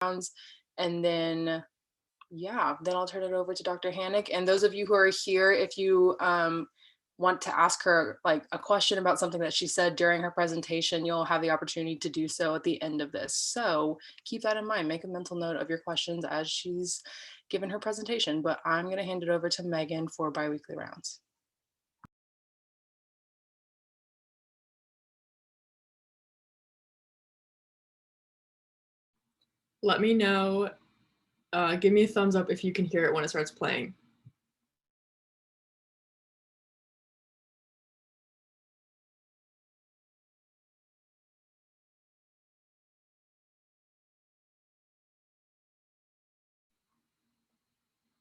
rounds. And then, yeah, then I'll turn it over to Dr. Hannick. And those of you who are here, if you want to ask her like a question about something that she said during her presentation, you'll have the opportunity to do so at the end of this. So keep that in mind, make a mental note of your questions as she's given her presentation, but I'm gonna hand it over to Megan for biweekly rounds. Let me know, give me a thumbs up if you can hear it when it starts playing.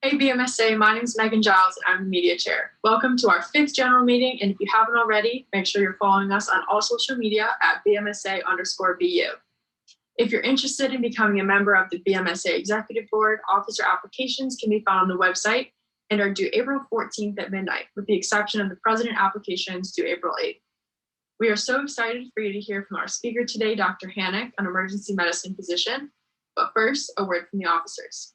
Hey BMSA, my name is Megan Giles and I'm the media chair. Welcome to our 5th general meeting, and if you haven't already, make sure you're following us on all social media at BMSA_BU. If you're interested in becoming a member of the BMSA Executive Board, officer applications can be found on the website and are due April 14th at midnight, with the exception of the president applications due April 8th. We are so excited for you to hear from our speaker today, Dr. Hannick, an emergency medicine physician. But first, a word from the officers.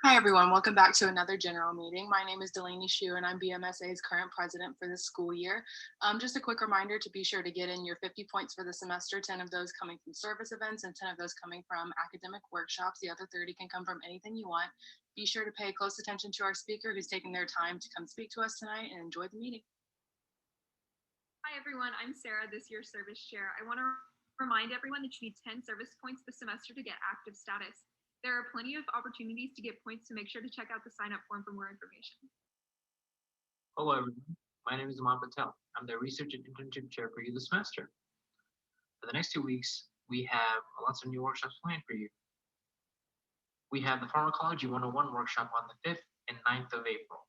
Hi everyone, welcome back to another general meeting. My name is Delaney Shue and I'm BMSA's current president for this school year. Just a quick reminder to be sure to get in your 50 points for the semester, 10 of those coming from service events and 10 of those coming from academic workshops. The other 30 can come from anything you want. Be sure to pay close attention to our speaker who's taking their time to come speak to us tonight, and enjoy the meeting. Hi everyone, I'm Sarah, this year's service chair. I want to remind everyone that you need 10 service points this semester to get active status. There are plenty of opportunities to get points, so make sure to check out the sign-up form for more information. Hello everyone, my name is Aman Patel. I'm the research and internship chair for you this semester. For the next 2 weeks, we have lots of new workshops planned for you. We have the Pharmacology 101 workshop on the 5th and 9th of April.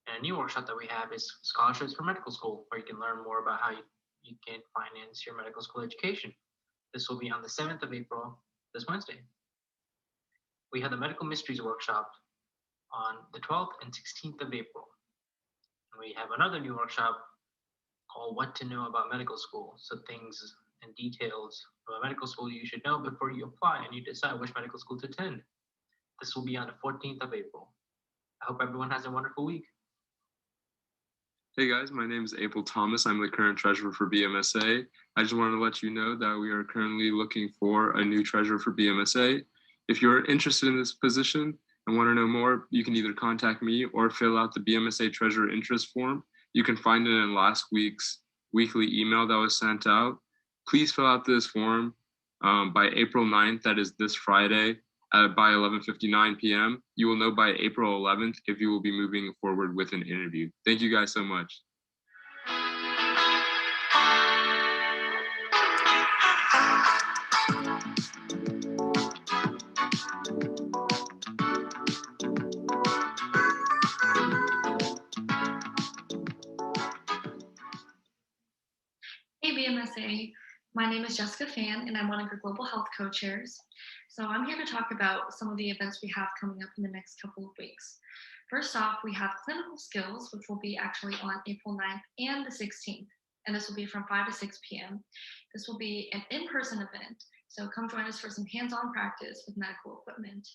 And a new workshop that we have is Scholarships for Medical School, where you can learn more about how you can finance your medical school education. This will be on the 7th of April, this Wednesday. We have the Medical Mysteries workshop on the 12th and 16th of April. And we have another new workshop called What to Know About Medical School. So things and details about medical school you should know before you apply and you decide which medical school to attend. This will be on the 14th of April. I hope everyone has a wonderful week. Hey guys, my name is April Thomas. I'm the current treasurer for BMSA. I just wanted to let you know that we are currently looking for a new treasurer for BMSA. If you're interested in this position and want to know more, you can either contact me or fill out the BMSA treasurer interest form. You can find it in last week's weekly email that was sent out. Please fill out this form by April 9th, that is this Friday, by 11:59 p.m. You will know by April 11th if you will be moving forward with an interview. Thank you guys so much. Hey BMSA, my name is Jessica Fan and I'm one of your global health co-chairs. So I'm here to talk about some of the events we have coming up in the next couple of weeks. First off, we have clinical skills, which will be actually on April 9th and the 16th. And this will be from 5 to 6 p.m. This will be an in-person event. So come join us for some hands-on practice with medical equipment.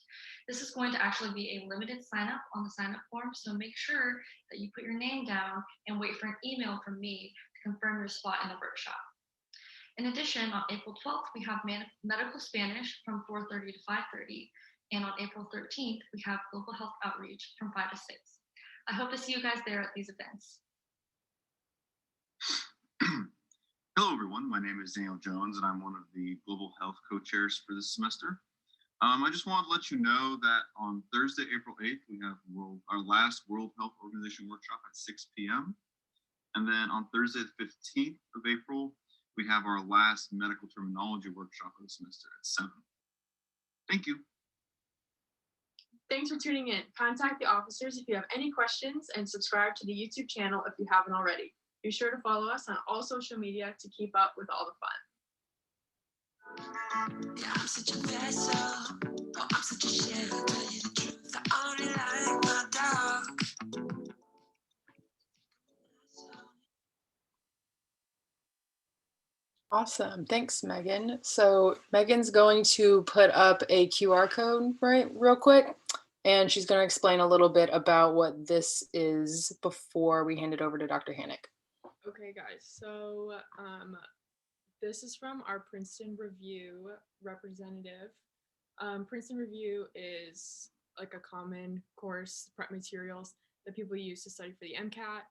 This is going to actually be a limited sign-up on the sign-up form. So make sure that you put your name down and wait for an email from me to confirm your spot in the workshop. In addition, on April 12th, we have medical Spanish from 4:30 to 5:30. And on April 13th, we have global health outreach from 5 to 6. I hope to see you guys there at these events. Hello, everyone. My name is Daniel Jones, and I'm one of the global health co-chairs for this semester. I just wanted to let you know that on Thursday, April 8th, we have our last World Health Organization workshop at 6 p.m. And then on Thursday, the 15th of April, we have our last medical terminology workshop of the semester at 7. Thank you. Thanks for tuning in. Contact the officers if you have any questions and subscribe to the YouTube channel if you haven't already. Be sure to follow us on all social media to keep up with all the fun. Yeah, I'm such a vessel. Oh, I'm such a shit. I'll tell you the truth. I only like my dog. Awesome. Thanks, Megan. So Megan's going to put up a QR code real quick, and she's going to explain a little bit about what this is before we hand it over to Dr. Hannick. Okay, guys, so this is from our Princeton Review representative. Princeton Review is like a common course prep materials that people use to study for the MCAT.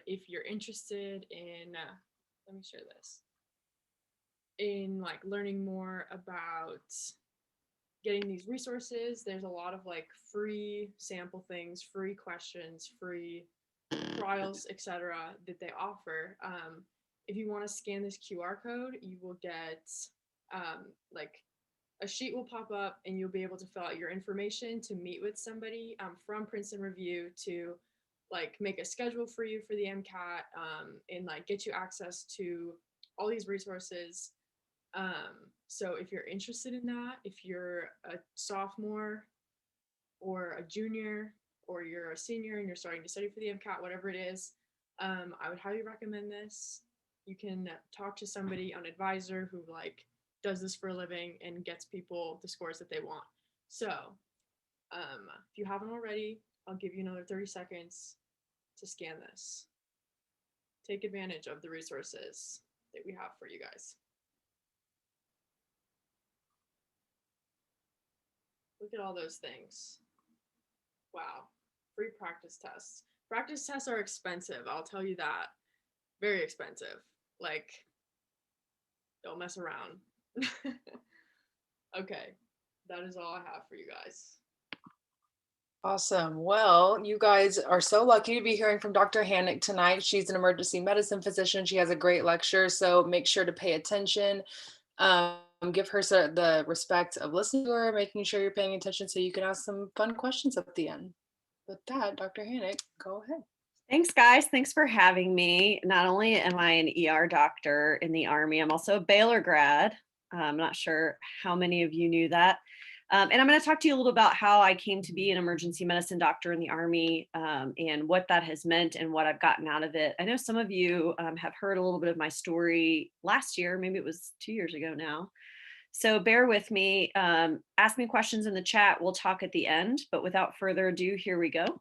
If you're interested in, let me share this, in like learning more about getting these resources, there's a lot of like free sample things, free questions, free trials, etc. that they offer. If you want to scan this QR code, you will get like a sheet will pop up and you'll be able to fill out your information to meet with somebody from Princeton Review to like make a schedule for you for the MCAT and like get you access to all these resources. So if you're interested in that, if you're a sophomore or a junior or you're a senior and you're starting to study for the MCAT, whatever it is, I would highly recommend this. You can talk to somebody, an advisor who like does this for a living and gets people the scores that they want. So if you haven't already, I'll give you another 30 seconds to scan this. Take advantage of the resources that we have for you guys. Look at all those things. Wow. Free practice tests. Practice tests are expensive, I'll tell you that. Very expensive. Like, don't mess around. Okay, that is all I have for you guys. Awesome. Well, you guys are so lucky to be hearing from Dr. Hannick tonight. She's an emergency medicine physician. She has a great lecture, so make sure to pay attention. Give her the respect of listening to her, making sure you're paying attention so you can ask some fun questions at the end. With that, Dr. Hannick, go ahead. Thanks, guys. Thanks for having me. Not only am I an ER doctor in the Army, I'm also a Baylor grad. I'm not sure how many of you knew that. And I'm going to talk to you a little about how I came to be an emergency medicine doctor in the Army and what that has meant and what I've gotten out of it. I know some of you have heard a little bit of my story last year, maybe it was 2 years ago now. So bear with me, ask me questions in the chat, we'll talk at the end, but without further ado, here we go.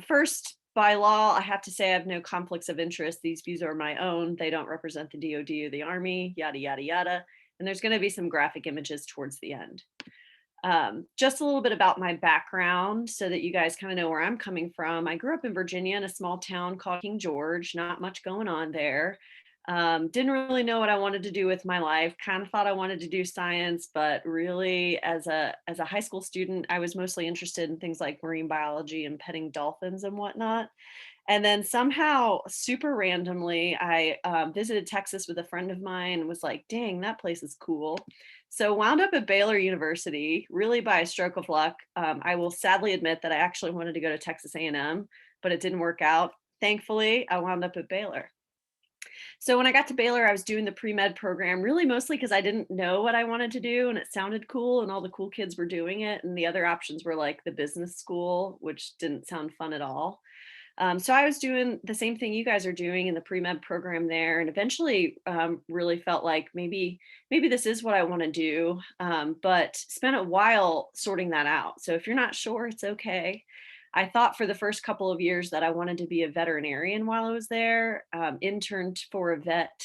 First, by law, I have to say I have no conflicts of interest. These views are my own. They don't represent the DoD or the Army, yada, yada, yada. And there's gonna be some graphic images towards the end. Just a little bit about my background so that you guys kind of know where I'm coming from. I grew up in Virginia in a small town called King George, not much going on there. Didn't really know what I wanted to do with my life, kind of thought I wanted to do science, but really as a high school student, I was mostly interested in things like marine biology and petting dolphins and whatnot. And then somehow, super randomly, I visited Texas with a friend of mine and was like, dang, that place is cool. So wound up at Baylor University, really by a stroke of luck. I will sadly admit that I actually wanted to go to Texas A&M, but it didn't work out. Thankfully, I wound up at Baylor. So when I got to Baylor, I was doing the pre-med program, really mostly because I didn't know what I wanted to do and it sounded cool and all the cool kids were doing it. And the other options were like the business school, which didn't sound fun at all. So I was doing the same thing you guys are doing in the pre-med program there, and eventually really felt like maybe this is what I want to do, but spent a while sorting that out. So if you're not sure, it's okay. I thought for the first couple of years that I wanted to be a veterinarian while I was there, interned for a vet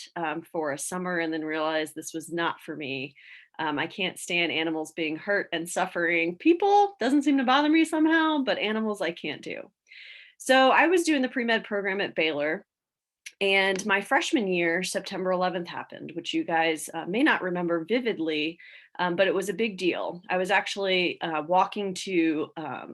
for a summer, and then realized this was not for me. I can't stand animals being hurt and suffering. People doesn't seem to bother me somehow, but animals I can't do. So I was doing the pre-med program at Baylor, and my freshman year, September 11th happened, which you guys may not remember vividly, but it was a big deal. I was actually walking to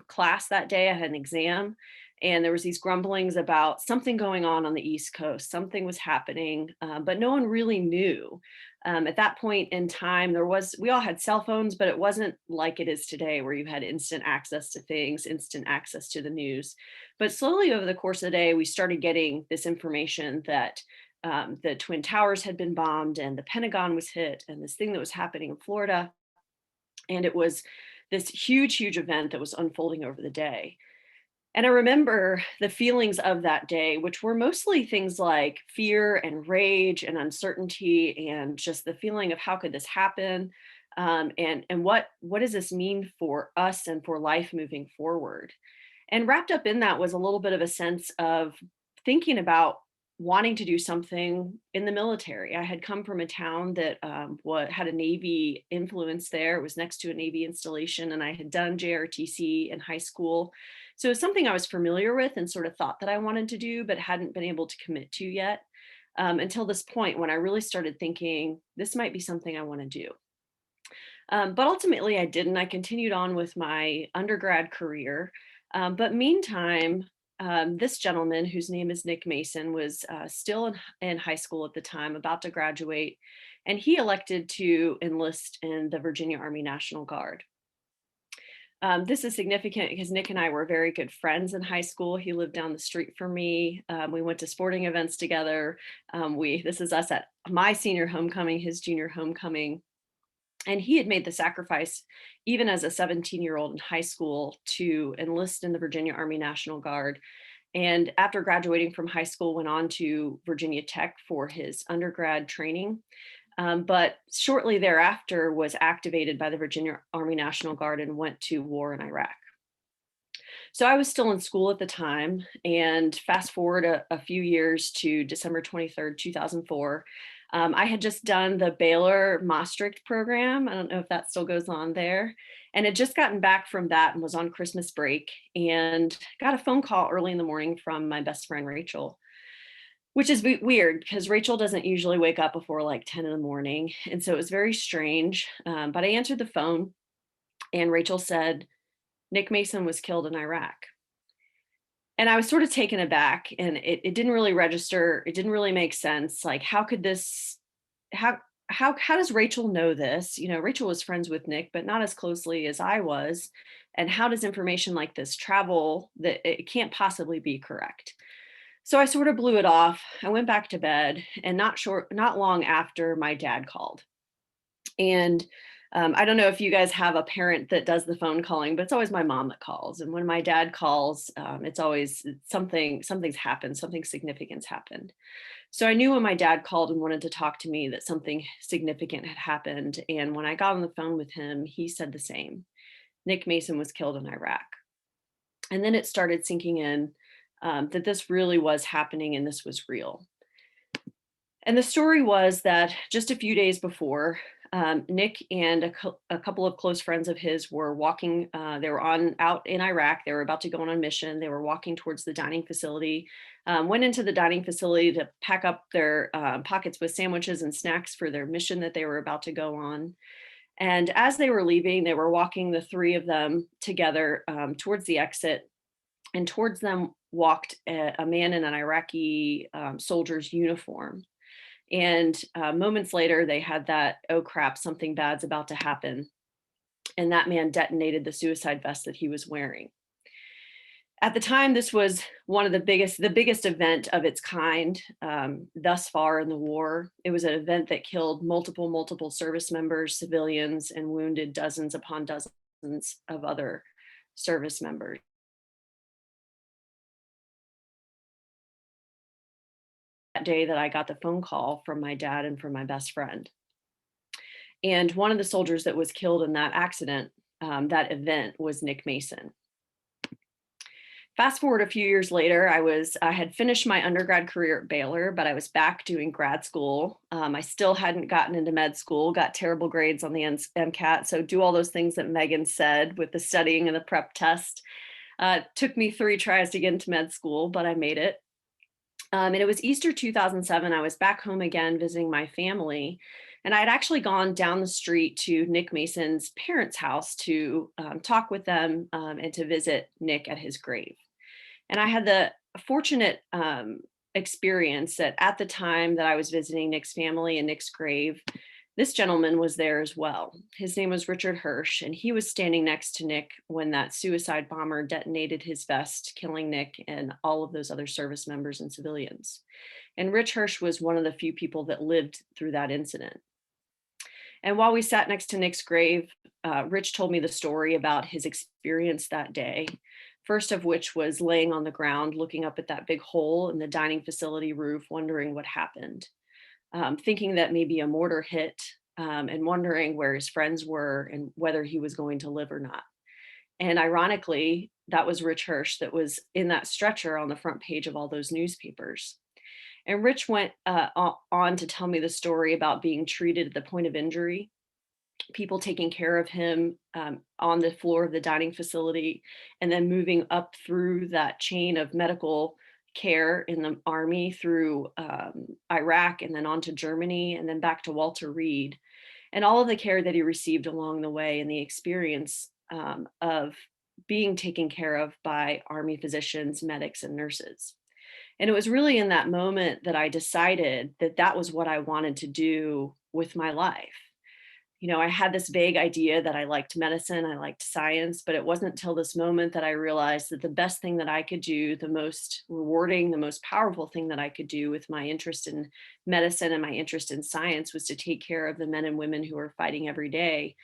class that day. I had an exam, And there was these grumblings about something going on the East Coast. Something was happening, but no one really knew. At that point in time, we all had cell phones, but it wasn't like it is today, where you had instant access to things, instant access to the news. But slowly over the course of the day, we started getting this information that the Twin Towers had been bombed and the Pentagon was hit, and this thing that was happening in Florida. And it was this huge, huge event that was unfolding over the day. And I remember the feelings of that day, which were mostly things like fear and rage and uncertainty, and just the feeling of how could this happen, and what does this mean for us and for life moving forward. And wrapped up in that was a little bit of a sense of thinking about wanting to do something in the military. I had come from a town that had a Navy influence there. It was next to a Navy installation, and I had done JRTC in high school. So it was something I was familiar with and sort of thought that I wanted to do, but hadn't been able to commit to yet, until this point when I really started thinking this might be something I want to do. But ultimately I didn't. I continued on with my undergrad career. But meantime, this gentleman, whose name is Nick Mason, was still in high school at the time, about to graduate, and he elected to enlist in the Virginia Army National Guard. This is significant because Nick and I were very good friends in high school. He lived down the street from me. We went to sporting events together. This is us at my senior homecoming, his junior homecoming. And he had made the sacrifice, even as a 17-year-old in high school, to enlist in the Virginia Army National Guard. And after graduating from high school, went on to Virginia Tech for his undergrad training. But shortly thereafter was activated by the Virginia Army National Guard and went to war in Iraq. So I was still in school at the time, and fast forward a few years to December 23rd, 2004. I had just done the Baylor Maastricht program. I don't know if that still goes on there. And had just gotten back from that and was on Christmas break, and got a phone call early in the morning from my best friend, Rachel, which is weird because Rachel doesn't usually wake up before like 10 in the morning. And so it was very strange. But I answered the phone, and Rachel said, Nick Mason was killed in Iraq. And I was sort of taken aback, and it didn't really register. It didn't really make sense. Like, how could this, how does Rachel know this? You know, Rachel was friends with Nick, but not as closely as I was. And how does information like this travel? That it can't possibly be correct. So I sort of blew it off. I went back to bed, and not long after, my dad called. And I don't know if you guys have a parent that does the phone calling, but it's always my mom that calls. And when my dad calls, it's always something's happened, something significant's happened. So I knew when my dad called and wanted to talk to me that something significant had happened. And when I got on the phone with him, he said the same. Nick Mason was killed in Iraq. And then it started sinking in that this really was happening and this was real. And the story was that just a few days before, Nick and a couple of close friends of his were walking. They were out in Iraq. They were about to go on a mission. They were walking towards the dining facility, went into the dining facility to pack up their pockets with sandwiches and snacks for their mission that they were about to go on. And as they were leaving, they were walking, the three of them together, towards the exit. And towards them walked a man in an Iraqi soldier's uniform. And moments later, they had that, oh crap, something bad's about to happen. And that man detonated the suicide vest that he was wearing. At the time, this was one of the biggest event of its kind thus far in the war. It was an event that killed multiple service members, civilians, and wounded dozens upon dozens of other service members. That day that I got the phone call from my dad and from my best friend. And one of the soldiers that was killed in that accident, that event, was Nick Mason. Fast forward a few years later, I had finished my undergrad career at Baylor, but I was back doing grad school. I still hadn't gotten into med school, got terrible grades on the MCAT. So do all those things that Megan said with the studying and the prep test. Took me 3 tries to get into med school, but I made it. And it was Easter 2007. I was back home again visiting my family. And I had actually gone down the street to Nick Mason's parents' house to talk with them and to visit Nick at his grave. And I had the fortunate experience that at the time that I was visiting Nick's family in Nick's grave, this gentleman was there as well. His name was Richard Hirsch, and he was standing next to Nick when that suicide bomber detonated his vest, killing Nick and all of those other service members and civilians. And Rich Hirsch was one of the few people that lived through that incident. And while we sat next to Nick's grave, Rich told me the story about his experience that day. First of which was laying on the ground, looking up at that big hole in the dining facility roof, wondering what happened, thinking that maybe a mortar hit, and wondering where his friends were and whether he was going to live or not. And ironically, that was Rich Hirsch that was in that stretcher on the front page of all those newspapers. And Rich went on to tell me the story about being treated at the point of injury, people taking care of him on the floor of the dining facility, and then moving up through that chain of medical care in the Army through Iraq and then on to Germany and then back to Walter Reed, and all of the care that he received along the way and the experience of being taken care of by Army physicians, medics, and nurses. And it was really in that moment that I decided that that was what I wanted to do with my life. You know, I had this vague idea that I liked medicine, I liked science, but it wasn't until this moment that I realized that the best thing that I could do, the most rewarding, the most powerful thing that I could do with my interest in medicine and my interest in science was to take care of the men and women who are fighting every day,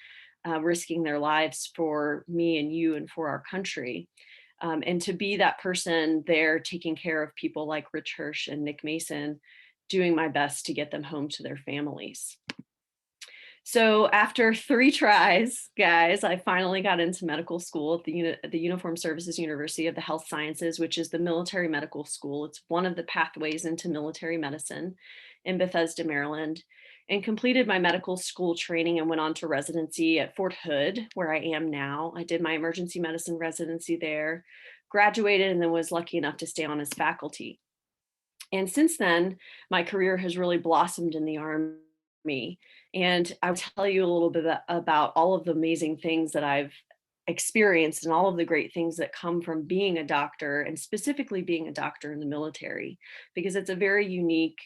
risking their lives for me and you and for our country. And to be that person there taking care of people like Rich Hirsch and Nick Mason, doing my best to get them home to their families. So after 3 tries, guys, I finally got into medical school at the Uniformed Services University of the Health Sciences, which is the military medical school. It's one of the pathways into military medicine in Bethesda, Maryland, and completed my medical school training and went on to residency at Fort Hood, where I am now. I did my emergency medicine residency there, graduated, and then was lucky enough to stay on as faculty. And since then, my career has really blossomed in the Army. And I'll tell you a little bit about all of the amazing things that I've experienced and all of the great things that come from being a doctor, and specifically being a doctor in the military, because it's a very unique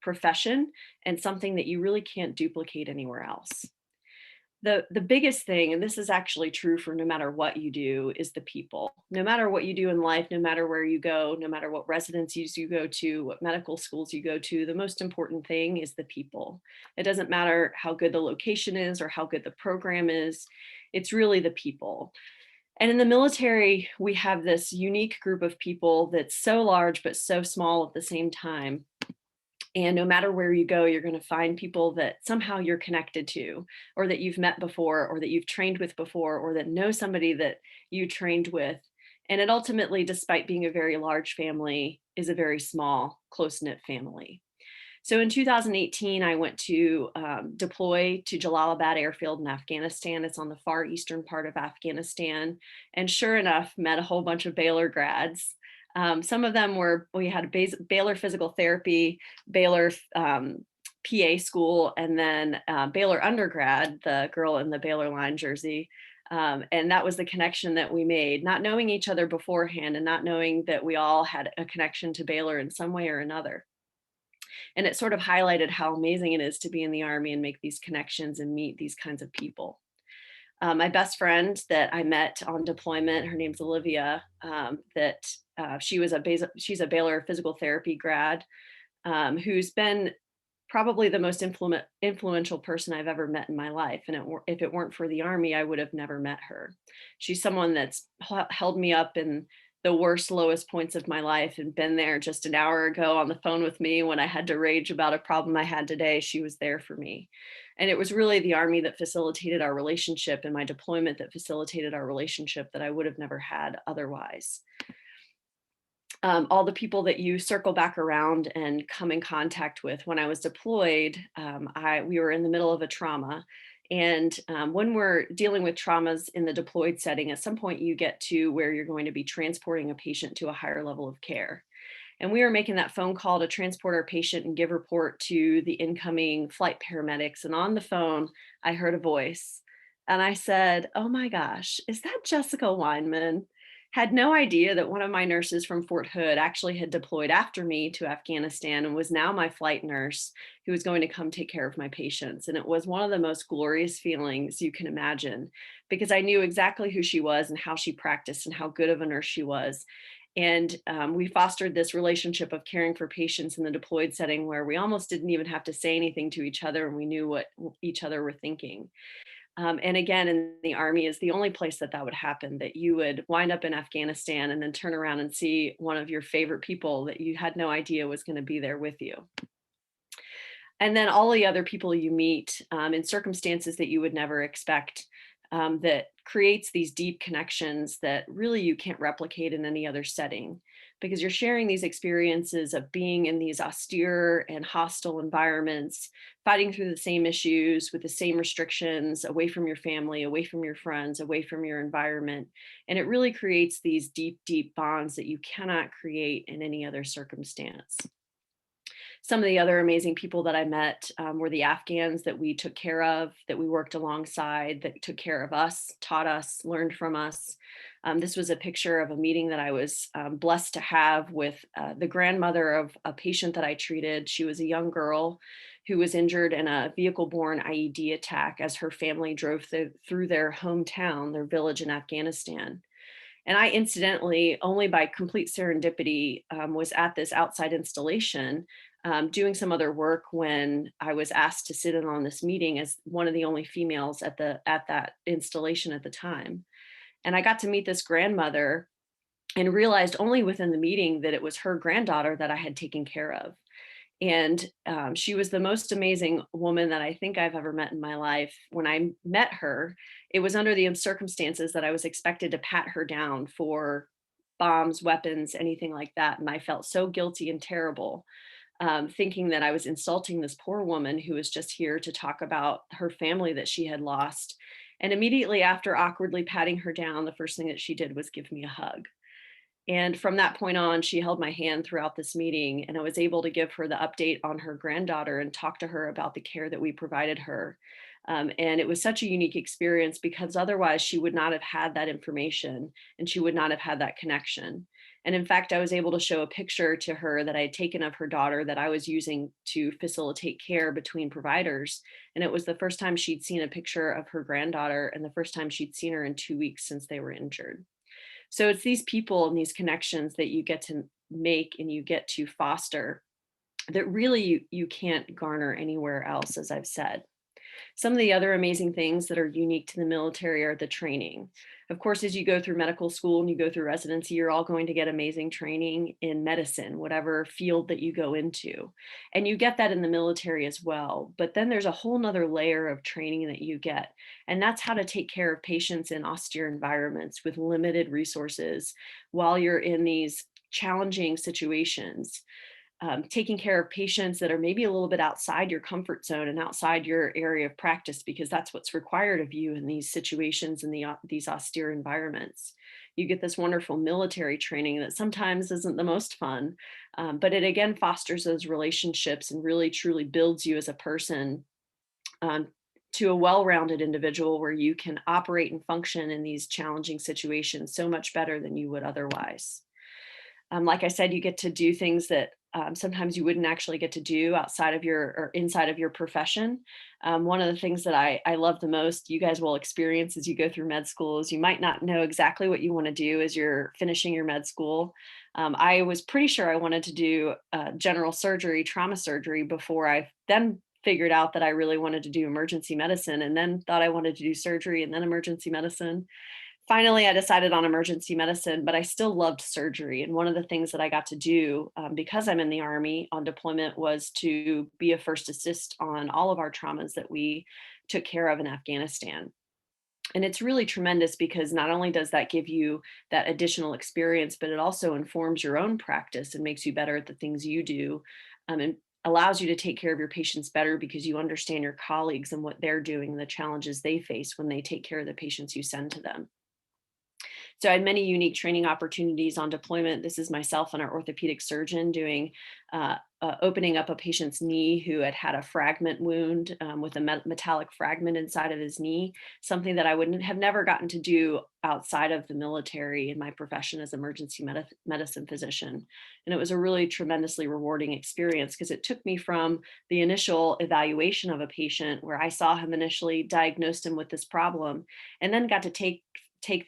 profession and something that you really can't duplicate anywhere else. The biggest thing, and this is actually true for no matter what you do, is the people. No matter what you do in life, no matter where you go, no matter what residencies you go to, what medical schools you go to, the most important thing is the people. It doesn't matter how good the location is or how good the program is. It's really the people. And in the military, we have this unique group of people that's so large but so small at the same time. And no matter where you go, you're going to find people that somehow you're connected to, or that you've met before, or that you've trained with before, or that know somebody that you trained with. And it ultimately, despite being a very large family, is a very small, close-knit family. So in 2018, I went to deploy to Jalalabad Airfield in Afghanistan. It's on the far eastern part of Afghanistan. And sure enough, met a whole bunch of Baylor grads. Some of them we had a Baylor physical therapy, Baylor PA school, and then Baylor undergrad, the girl in the Baylor line jersey. And that was the connection that we made, not knowing each other beforehand and not knowing that we all had a connection to Baylor in some way or another. And it sort of highlighted how amazing it is to be in the Army and make these connections and meet these kinds of people. My best friend that I met on deployment, her name's Olivia, she's a Baylor physical therapy grad, who's been probably the most influential person I've ever met in my life. And if it weren't for the Army, I would have never met her. She's someone that's held me up in the worst, lowest points of my life and been there just an hour ago on the phone with me when I had to rage about a problem I had today. She was there for me. And it was really the Army that facilitated our relationship, and my deployment that facilitated our relationship, that I would have never had otherwise. All the people that you circle back around and come in contact with. When I was deployed, we were in the middle of a trauma. And when we're dealing with traumas in the deployed setting, at some point you get to where you're going to be transporting a patient to a higher level of care. And we were making that phone call to transport our patient and give report to the incoming flight paramedics. And on the phone, I heard a voice. And I said, "Oh my gosh, is that Jessica Weinman?" Had no idea that one of my nurses from Fort Hood actually had deployed after me to Afghanistan and was now my flight nurse who was going to come take care of my patients. And it was one of the most glorious feelings you can imagine because I knew exactly who she was and how she practiced and how good of a nurse she was. And we fostered this relationship of caring for patients in the deployed setting where we almost didn't even have to say anything to each other and we knew what each other were thinking. And again, in the Army is the only place that that would happen, that you would wind up in Afghanistan and then turn around and see one of your favorite people that you had no idea was going to be there with you. And then all the other people you meet in circumstances that you would never expect, that creates these deep connections that really you can't replicate in any other setting because you're sharing these experiences of being in these austere and hostile environments, fighting through the same issues with the same restrictions, away from your family, away from your friends, away from your environment. And it really creates these deep, deep bonds that you cannot create in any other circumstance. Some of the other amazing people that I met were the Afghans that we took care of, that we worked alongside, that took care of us, taught us, learned from us. This was a picture of a meeting that I was blessed to have with the grandmother of a patient that I treated. She was a young girl who was injured in a vehicle-borne IED attack as her family drove through their hometown, their village in Afghanistan. And I incidentally, only by complete serendipity, was at this outside installation doing some other work when I was asked to sit in on this meeting as one of the only females at that installation at the time. And I got to meet this grandmother and realized only within the meeting that it was her granddaughter that I had taken care of. And she was the most amazing woman that I think I've ever met in my life. When I met her, it was under the circumstances that I was expected to pat her down for bombs, weapons, anything like that. And I felt so guilty and terrible, thinking that I was insulting this poor woman who was just here to talk about her family that she had lost. And immediately after awkwardly patting her down, the first thing that she did was give me a hug. And from that point on, she held my hand throughout this meeting, and I was able to give her the update on her granddaughter and talk to her about the care that we provided her. And it was such a unique experience because otherwise she would not have had that information and she would not have had that connection. And in fact, I was able to show a picture to her that I had taken of her daughter that I was using to facilitate care between providers. And it was the first time she'd seen a picture of her granddaughter and the first time she'd seen her in 2 weeks since they were injured. So it's these people and these connections that you get to make and you get to foster that really you can't garner anywhere else, as I've said. Some of the other amazing things that are unique to the military are the training. Of course, as you go through medical school and you go through residency, you're all going to get amazing training in medicine, whatever field that you go into. And you get that in the military as well. But then there's a whole nother layer of training that you get. And that's how to take care of patients in austere environments with limited resources while you're in these challenging situations. Taking care of patients that are maybe a little bit outside your comfort zone and outside your area of practice, because that's what's required of you in these situations in these austere environments. You get this wonderful military training that sometimes isn't the most fun, but it again fosters those relationships and really truly builds you as a person to a well-rounded individual where you can operate and function in these challenging situations so much better than you would otherwise. Like I said, you get to do things that sometimes you wouldn't actually get to do outside of your or inside of your profession. One of the things that I love the most, you guys will experience as you go through med school, is you might not know exactly what you want to do as you're finishing your med school. I was pretty sure I wanted to do general surgery, trauma surgery, before I then figured out that I really wanted to do emergency medicine, and then thought I wanted to do surgery and then emergency medicine. Finally, I decided on emergency medicine, but I still loved surgery. And one of the things that I got to do because I'm in the Army on deployment was to be a first assist on all of our traumas that we took care of in Afghanistan. And it's really tremendous because not only does that give you that additional experience, but it also informs your own practice and makes you better at the things you do, and allows you to take care of your patients better because you understand your colleagues and what they're doing and the challenges they face when they take care of the patients you send to them. So I had many unique training opportunities on deployment. This is myself and our orthopedic surgeon doing opening up a patient's knee who had had a fragment wound with a metallic fragment inside of his knee, something that I wouldn't have never gotten to do outside of the military in my profession as emergency medicine physician. And it was a really tremendously rewarding experience because it took me from the initial evaluation of a patient where I saw him initially, diagnosed him with this problem, and then got to take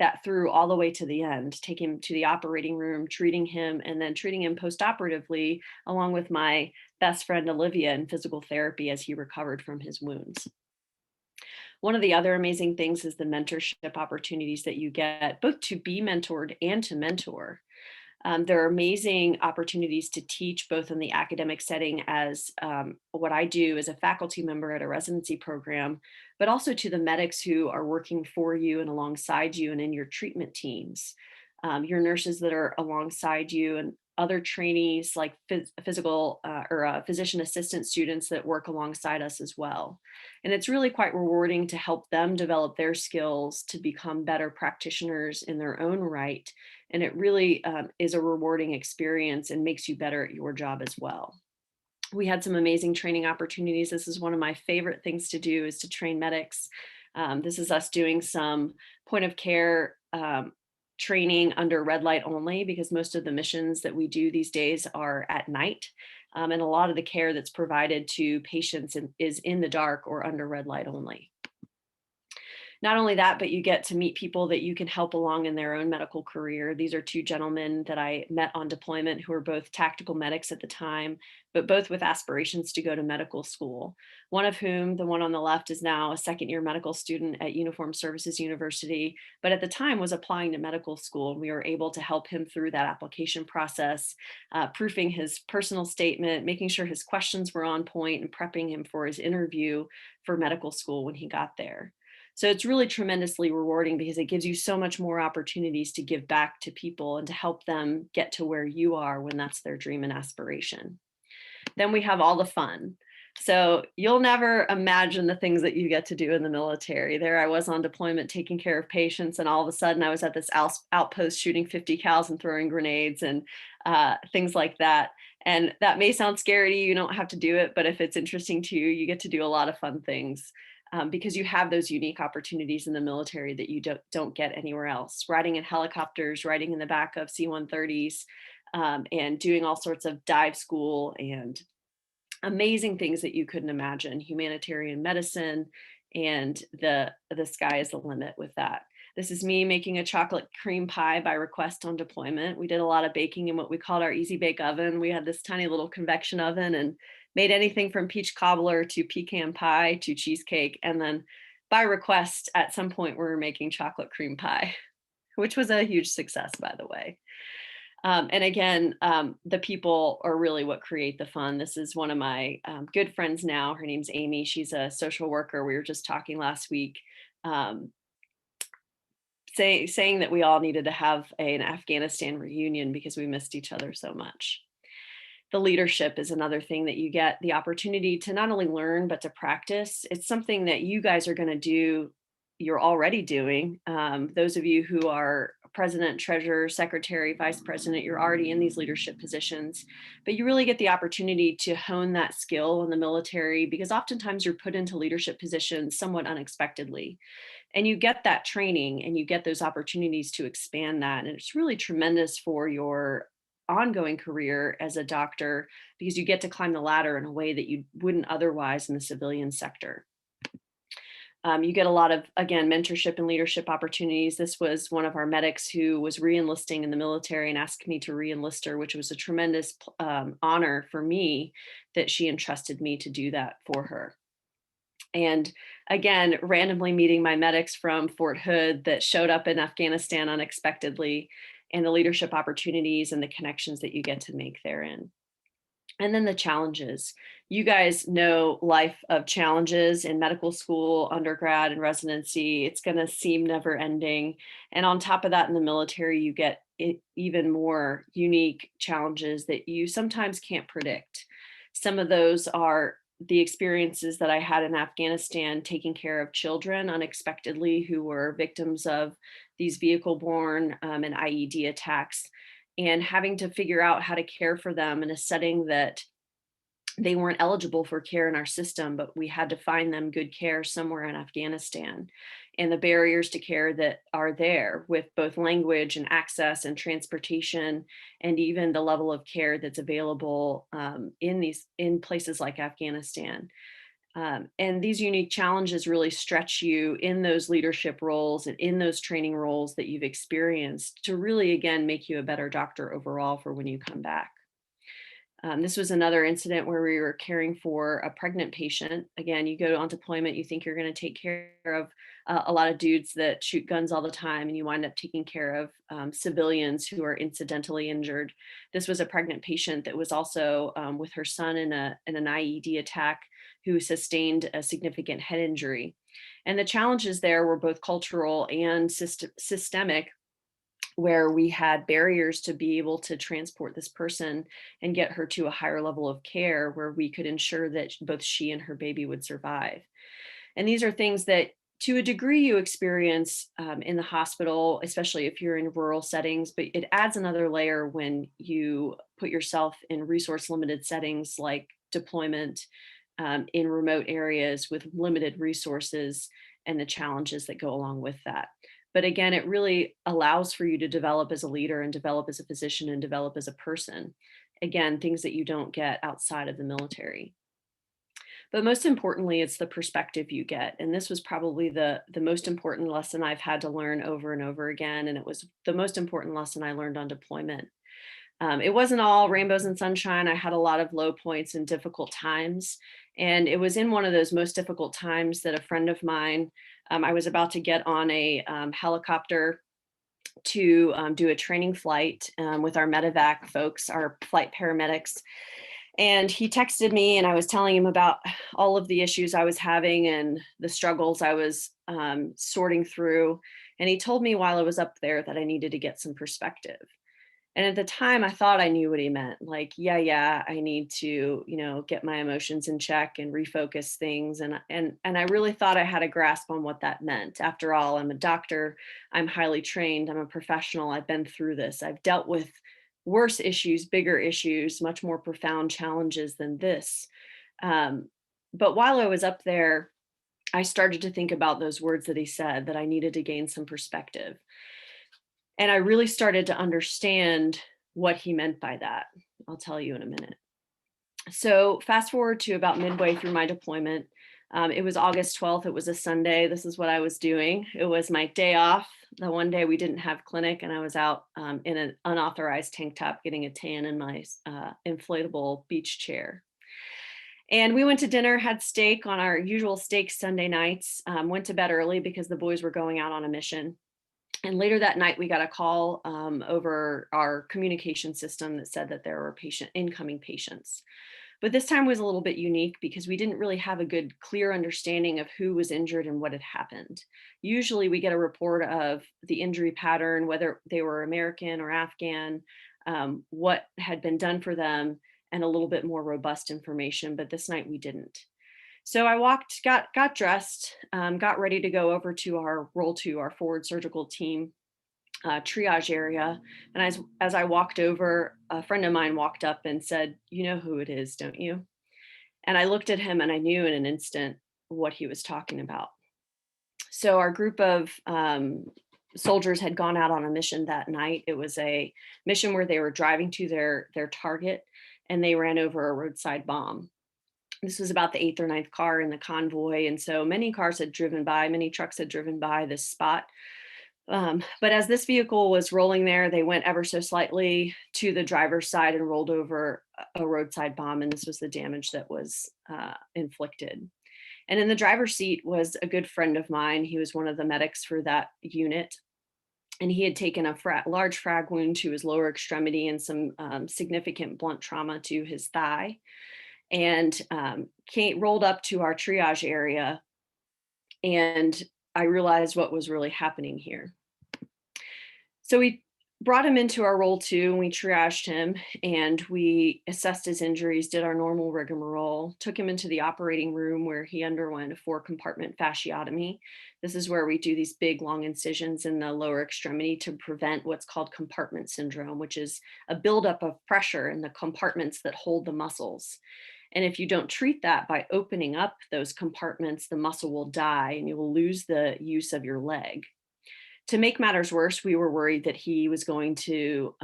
that through all the way to the end, take him to the operating room, treating him, and then treating him post-operatively, along with my best friend Olivia in physical therapy as he recovered from his wounds. One of the other amazing things is the mentorship opportunities that you get, both to be mentored and to mentor. There are amazing opportunities to teach both in the academic setting as what I do as a faculty member at a residency program, but also to the medics who are working for you and alongside you and in your treatment teams, your nurses that are alongside you, and other trainees like physician assistant students that work alongside us as well. And it's really quite rewarding to help them develop their skills to become better practitioners in their own right. And it really is a rewarding experience and makes you better at your job as well. We had some amazing training opportunities. This is one of my favorite things to do, is to train medics. This is us doing some point of care training under red light only, because most of the missions that we do these days are at night. And a lot of the care that's provided to patients is in the dark or under red light only. Not only that, but you get to meet people that you can help along in their own medical career. These are two gentlemen that I met on deployment who were both tactical medics at the time, but both with aspirations to go to medical school. One of whom, the one on the left, is now a second-year medical student at Uniformed Services University, but at the time was applying to medical school. And we were able to help him through that application process, proofing his personal statement, making sure his questions were on point, and prepping him for his interview for medical school when he got there. So it's really tremendously rewarding because it gives you so much more opportunities to give back to people and to help them get to where you are when that's their dream and aspiration. Then we have all the fun. So you'll never imagine the things that you get to do in the military. There I was on deployment taking care of patients, and all of a sudden I was at this outpost shooting 50 cals and throwing grenades and things like that. And that may sound scary to you, you don't have to do it, but if it's interesting to you, you get to do a lot of fun things. Because you have those unique opportunities in the military that you don't get anywhere else. Riding in helicopters, riding in the back of C-130s, and doing all sorts of dive school and amazing things that you couldn't imagine. Humanitarian medicine, and the sky is the limit with that. This is me making a chocolate cream pie by request on deployment. We did a lot of baking in what we called our easy bake oven. We had this tiny little convection oven and made anything from peach cobbler to pecan pie to cheesecake. And then by request, at some point, we were making chocolate cream pie, which was a huge success, by the way. And again, the people are really what create the fun. This is one of my good friends now. Her name's Amy. She's a social worker. We were just talking last week, saying that we all needed to have an Afghanistan reunion because we missed each other so much. The leadership is another thing that you get the opportunity to not only learn, but to practice. It's something that you guys are going to do, you're already doing. Those of you who are president, treasurer, secretary, vice president, you're already in these leadership positions, but you really get the opportunity to hone that skill in the military, because oftentimes you're put into leadership positions somewhat unexpectedly. And you get that training and you get those opportunities to expand that. And it's really tremendous for your ongoing career as a doctor, because you get to climb the ladder in a way that you wouldn't otherwise in the civilian sector. You get a lot of, again, mentorship and leadership opportunities. This was one of our medics who was re-enlisting in the military and asked me to re-enlist her, which was a tremendous honor for me that she entrusted me to do that for her. And again, randomly meeting my medics from Fort Hood that showed up in Afghanistan unexpectedly, and the leadership opportunities and the connections that you get to make therein. And then the challenges. You guys know life of challenges in medical school, undergrad, and residency. It's going to seem never ending. And on top of that, in the military, you get even more unique challenges that you sometimes can't predict. Some of those are the experiences that I had in Afghanistan, taking care of children unexpectedly who were victims of these vehicle-borne and IED attacks, and having to figure out how to care for them in a setting that they weren't eligible for care in our system, but we had to find them good care somewhere in Afghanistan. And the barriers to care that are there with both language and access and transportation, and even the level of care that's available in places like Afghanistan. And these unique challenges really stretch you in those leadership roles and in those training roles that you've experienced to really, again, make you a better doctor overall for when you come back. This was another incident where we were caring for a pregnant patient. Again, you go on deployment, you think you're going to take care of a lot of dudes that shoot guns all the time, and you wind up taking care of civilians who are incidentally injured. This was a pregnant patient that was also with her son in an IED attack, who sustained a significant head injury. And the challenges there were both cultural and systemic, where we had barriers to be able to transport this person and get her to a higher level of care where we could ensure that both she and her baby would survive. And these are things that to a degree you experience in the hospital, especially if you're in rural settings, but it adds another layer when you put yourself in resource limited settings like deployment in remote areas with limited resources and the challenges that go along with that. But again, it really allows for you to develop as a leader and develop as a physician and develop as a person. Again, things that you don't get outside of the military. But most importantly, it's the perspective you get. And this was probably the most important lesson I've had to learn over and over again. And it was the most important lesson I learned on deployment. It wasn't all rainbows and sunshine. I had a lot of low points and difficult times. And it was in one of those most difficult times that a friend of mine, I was about to get on a helicopter to do a training flight with our medevac folks, our flight paramedics. And he texted me and I was telling him about all of the issues I was having and the struggles I was sorting through. And he told me while I was up there that I needed to get some perspective. And at the time I thought I knew what he meant. Like, yeah, I need to, get my emotions in check and refocus things. And I really thought I had a grasp on what that meant. After all, I'm a doctor, I'm highly trained, I'm a professional, I've been through this. I've dealt with worse issues, bigger issues, much more profound challenges than this. But while I was up there, I started to think about those words that he said, that I needed to gain some perspective. And I really started to understand what he meant by that. I'll tell you in a minute. So fast forward to about midway through my deployment. It was August 12th. It was a Sunday. This is what I was doing. It was my day off. The one day we didn't have clinic, and I was out in an unauthorized tank top getting a tan in my inflatable beach chair. And we went to dinner, had steak on our usual steak Sunday nights, went to bed early because the boys were going out on a mission. And later that night, we got a call over our communication system that said that there were incoming patients. But this time was a little bit unique because we didn't really have a good, clear understanding of who was injured and what had happened. Usually we get a report of the injury pattern, whether they were American or Afghan, what had been done for them, and a little bit more robust information. But this night we didn't. So I got dressed, got ready to go over to our Roll 2, our forward surgical team triage area. And as I walked over, a friend of mine walked up and said, "You know who it is, don't you?" And I looked at him and I knew in an instant what he was talking about. So our group of soldiers had gone out on a mission that night. It was a mission where they were driving to their target and they ran over a roadside bomb. This was about the 8th or 9th car in the convoy. And so many cars had driven by, many trucks had driven by this spot. But as this vehicle was rolling there, they went ever so slightly to the driver's side and rolled over a roadside bomb. And this was the damage that was inflicted. And in the driver's seat was a good friend of mine. He was one of the medics for that unit. And he had taken a large frag wound to his lower extremity and some significant blunt trauma to his thigh. And rolled up to our triage area, and I realized what was really happening here. So we brought him into our Roll 2 and we triaged him and we assessed his injuries, did our normal rigmarole, took him into the operating room where he underwent a 4-compartment fasciotomy. This is where we do these big long incisions in the lower extremity to prevent what's called compartment syndrome, which is a buildup of pressure in the compartments that hold the muscles. And if you don't treat that by opening up those compartments, the muscle will die and you will lose the use of your leg. To make matters worse, we were worried that he was going to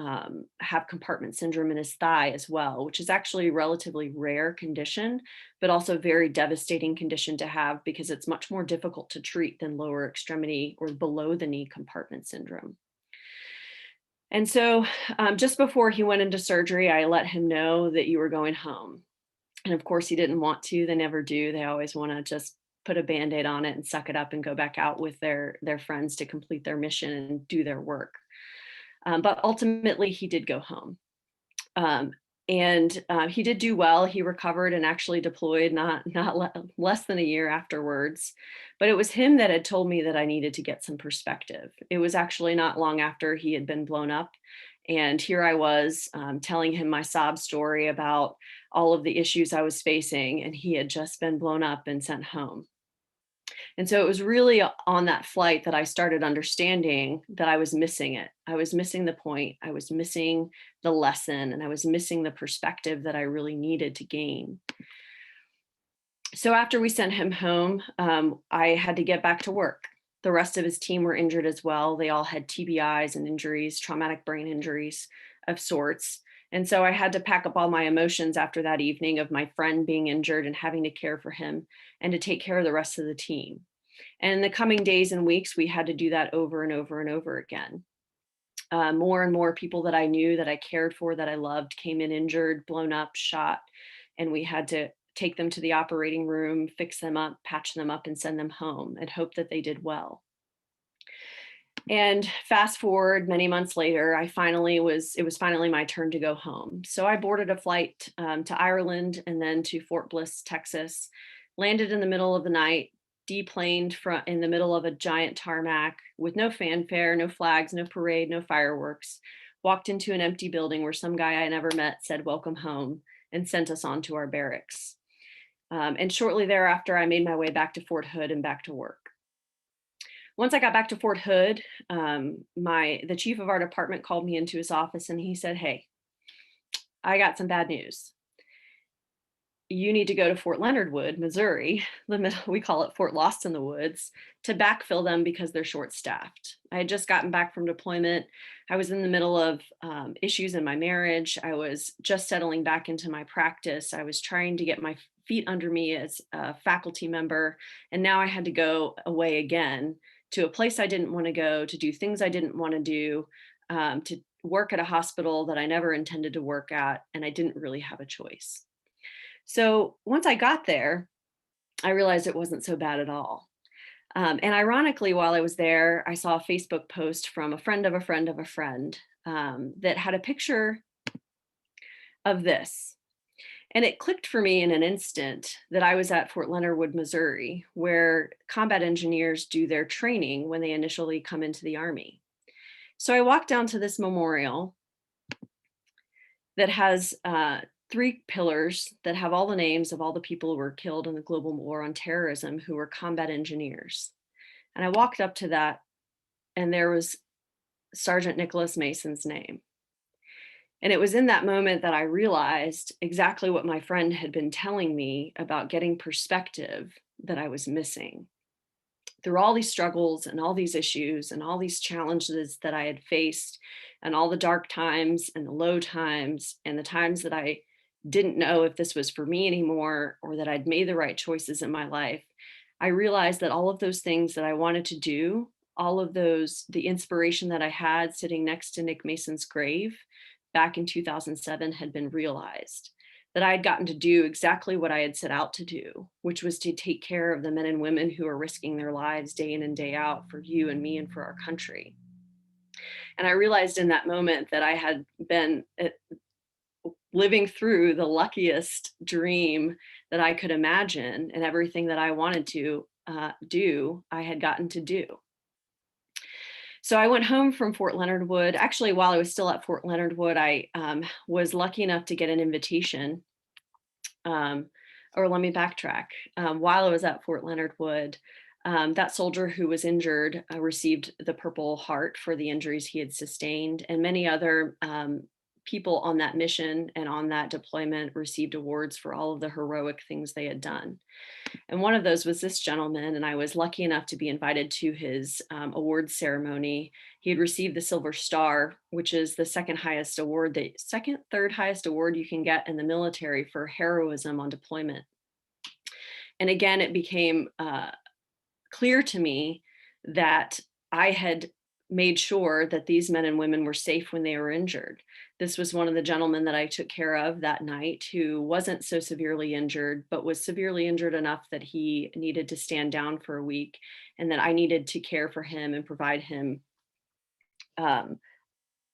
have compartment syndrome in his thigh as well, which is actually a relatively rare condition, but also a very devastating condition to have because it's much more difficult to treat than lower extremity or below the knee compartment syndrome. And so just before he went into surgery, I let him know that you were going home. And of course, he didn't want to. They never do. They always want to just put a Band-Aid on it and suck it up and go back out with their friends to complete their mission and do their work. But ultimately, he did go home. And he did do well. He recovered and actually deployed not less than a year afterwards. But it was him that had told me that I needed to get some perspective. It was actually not long after he had been blown up. And here I was telling him my sob story about all of the issues I was facing, and he had just been blown up and sent home. And so it was really on that flight that I started understanding that I was missing it. I was missing the point. I was missing the lesson, and I was missing the perspective that I really needed to gain. So after we sent him home, I had to get back to work. The rest of his team were injured as well. They all had TBIs and injuries, traumatic brain injuries of sorts. And so I had to pack up all my emotions after that evening of my friend being injured and having to care for him and to take care of the rest of the team. And in the coming days and weeks, we had to do that over and over and over again. More and more people that I knew, that I cared for, that I loved, came in injured, blown up, shot, and we had to take them to the operating room, fix them up, patch them up, and send them home and hope that they did well. And fast forward many months later, it was finally my turn to go home. So I boarded a flight to Ireland and then to Fort Bliss, Texas, landed in the middle of the night, deplaned in the middle of a giant tarmac with no fanfare, no flags, no parade, no fireworks, walked into an empty building where some guy I never met said, "Welcome home," and sent us on to our barracks. And shortly thereafter, I made my way back to Fort Hood and back to work. Once I got back to Fort Hood, the chief of our department called me into his office and he said, "Hey, I got some bad news. You need to go to Fort Leonard Wood, Missouri, we call it Fort Lost in the Woods, to backfill them because they're short-staffed." I had just gotten back from deployment. I was in the middle of issues in my marriage. I was just settling back into my practice. I was trying to get my feet under me as a faculty member, and now I had to go away again to a place I didn't want to go, to do things I didn't want to do, to work at a hospital that I never intended to work at, and I didn't really have a choice. So once I got there, I realized it wasn't so bad at all. And ironically, while I was there, I saw a Facebook post from a friend of a friend of a friend that had a picture of this. And it clicked for me in an instant that I was at Fort Leonard Wood, Missouri, where combat engineers do their training when they initially come into the Army. So I walked down to this memorial that has 3 pillars that have all the names of all the people who were killed in the global war on terrorism who were combat engineers. And I walked up to that, and there was Sergeant Nicholas Mason's name. And it was in that moment that I realized exactly what my friend had been telling me about getting perspective that I was missing. Through all these struggles and all these issues and all these challenges that I had faced, and all the dark times and the low times and the times that I didn't know if this was for me anymore or that I'd made the right choices in my life, I realized that all of those things that I wanted to do, all of those, the inspiration that I had sitting next to Nick Mason's grave back in 2007 had been realized. That I had gotten to do exactly what I had set out to do, which was to take care of the men and women who are risking their lives day in and day out for you and me and for our country. And I realized in that moment that I had been living through the luckiest dream that I could imagine, and everything that I wanted to do, I had gotten to do. So I went home from Fort Leonard Wood. Actually, while I was still at Fort Leonard Wood, I was lucky enough to get an invitation, or let me backtrack. While I was at Fort Leonard Wood, that soldier who was injured received the Purple Heart for the injuries he had sustained, and many other people on that mission and on that deployment received awards for all of the heroic things they had done. And one of those was this gentleman, and I was lucky enough to be invited to his awards ceremony. He had received the Silver Star, which is the second highest award, the second, third highest award you can get in the military for heroism on deployment. And again, it became clear to me that I had made sure that these men and women were safe when they were injured. This was one of the gentlemen that I took care of that night who wasn't so severely injured, but was severely injured enough that he needed to stand down for a week, and that I needed to care for him and provide him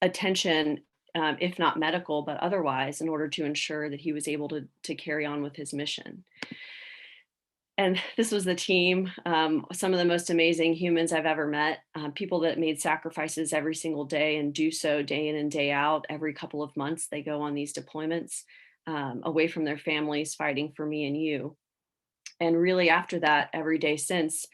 attention, if not medical, but otherwise, in order to ensure that he was able to carry on with his mission. And this was the team, some of the most amazing humans I've ever met, people that made sacrifices every single day and do so day in and day out. Every couple of months, they go on these deployments away from their families, fighting for me and you. And really after that, every day since,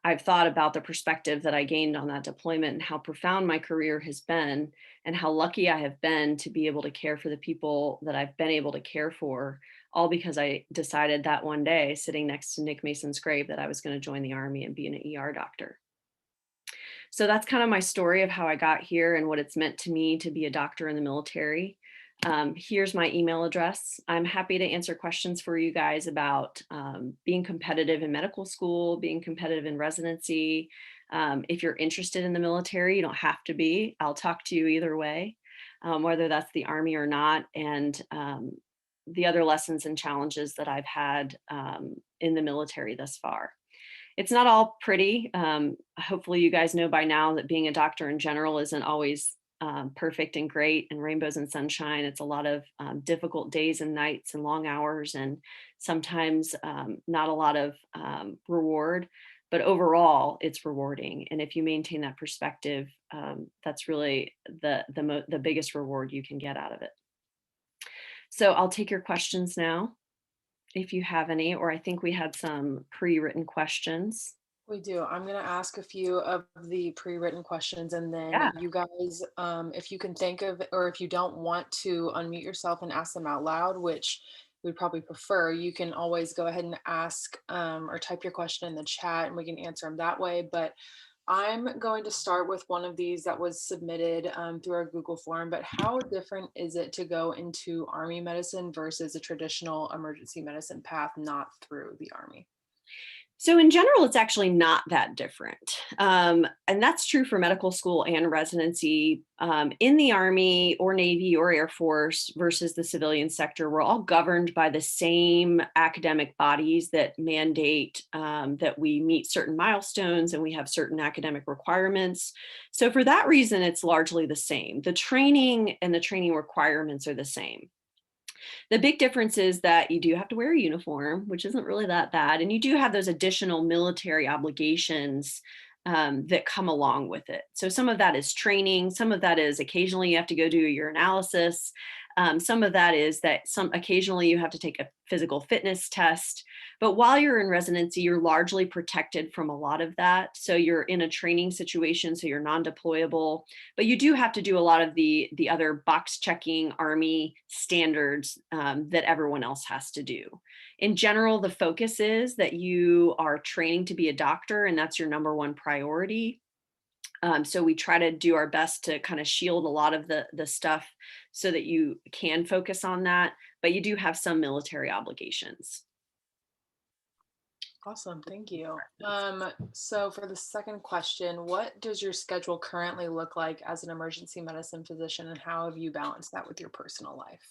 I've thought about the perspective that I gained on that deployment and how profound my career has been, and how lucky I have been to be able to care for the people that I've been able to care for, all because I decided that one day, sitting next to Nick Mason's grave, that I was going to join the Army and be an ER doctor. So that's kind of my story of how I got here and what it's meant to me to be a doctor in the military. Here's my email address. I'm happy to answer questions for you guys about being competitive in medical school, being competitive in residency. If you're interested in the military, you don't have to be. I'll talk to you either way, whether that's the Army or not, and the other lessons and challenges that I've had in the military thus far. It's not all pretty. Hopefully you guys know by now that being a doctor in general isn't always perfect and great and rainbows and sunshine. It's a lot of difficult days and nights and long hours, and sometimes not a lot of reward, but overall it's rewarding. And if you maintain that perspective, that's really the biggest reward you can get out of it. So I'll take your questions now, if you have any, or I think we had some pre-written questions. We do. I'm going to ask a few of the pre-written questions, and then Yeah. you guys, if you can think of, or if you don't want to unmute yourself and ask them out loud, which we'd probably prefer, you can always go ahead and ask or type your question in the chat and we can answer them that way. But I'm going to start with one of these that was submitted through our Google form, but how different is it to go into Army medicine versus a traditional emergency medicine path not through the Army? So in general, it's actually not that different. And that's true for medical school and residency. In the Army or Navy or Air Force versus the civilian sector, we're all governed by the same academic bodies that mandate that we meet certain milestones and we have certain academic requirements. So for that reason, it's largely the same. The training and the training requirements are the same. The big difference is that you do have to wear a uniform, which isn't really that bad. And you do have those additional military obligations that come along with it. So some of that is training. Some of that is occasionally you have to go do your analysis. Some of that is that occasionally you have to take a physical fitness test. But while you're in residency, you're largely protected from a lot of that. So you're in a training situation, so you're non-deployable. But you do have to do a lot of the other box checking Army standards that everyone else has to do. In general, the focus is that you are training to be a doctor, and that's your number one priority. So we try to do our best to kind of shield a lot of the stuff so that you can focus on that, but you do have some military obligations. Awesome, thank you. So for the second question, what does your schedule currently look like as an emergency medicine physician, and how have you balanced that with your personal life?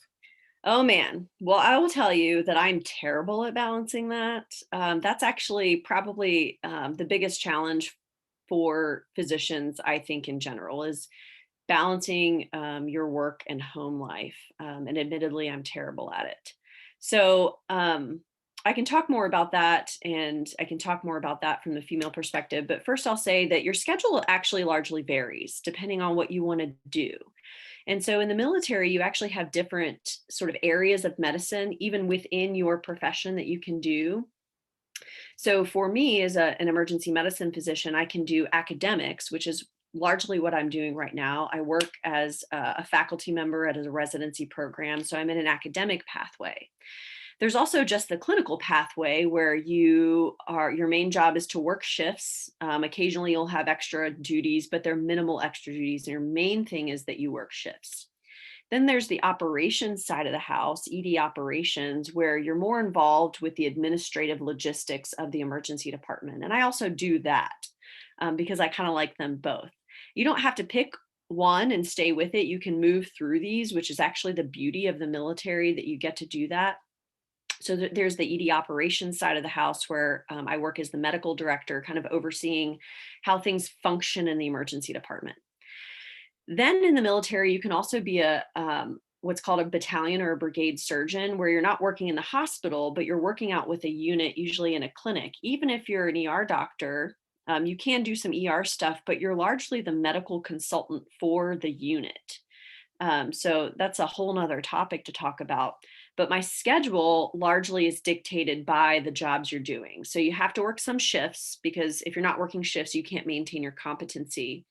Oh man, well, I will tell you that I'm terrible at balancing that. That's actually probably the biggest challenge for physicians, I think, in general, is balancing your work and home life. And admittedly, I'm terrible at it. So I can talk more about that, and I can talk more about that from the female perspective. But first, I'll say that your schedule actually largely varies depending on what you want to do. And so in the military, you actually have different sort of areas of medicine, even within your profession, that you can do. So for me as an emergency medicine physician, I can do academics, which is largely what I'm doing right now. I work as a faculty member at a residency program, so I'm in an academic pathway. There's also just the clinical pathway where your main job is to work shifts. Occasionally you'll have extra duties, but they're minimal extra duties. And your main thing is that you work shifts. Then there's the operations side of the house, ED operations, where you're more involved with the administrative logistics of the emergency department. And I also do that because I kind of like them both. You don't have to pick one and stay with it. You can move through these, which is actually the beauty of the military, that you get to do that. So there's the ED operations side of the house where I work as the medical director, kind of overseeing how things function in the emergency department. Then in the military, you can also be a what's called a battalion or a brigade surgeon, where you're not working in the hospital, but you're working out with a unit, usually in a clinic. Even if you're an ER doctor, you can do some ER stuff, but you're largely the medical consultant for the unit. So that's a whole nother topic to talk about. But my schedule largely is dictated by the jobs you're doing. So you have to work some shifts, because if you're not working shifts, you can't maintain your competency.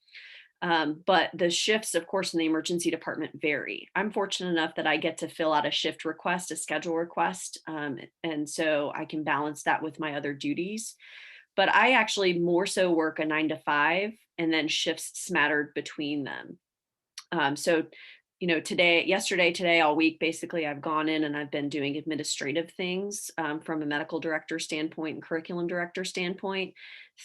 But the shifts, of course, in the emergency department vary. I'm fortunate enough that I get to fill out a shift request, a schedule request. And so I can balance that with my other duties. But I actually more so work a 9 to 5 and then shifts smattered between them. So today, all week, basically, I've gone in and I've been doing administrative things from a medical director standpoint and curriculum director standpoint.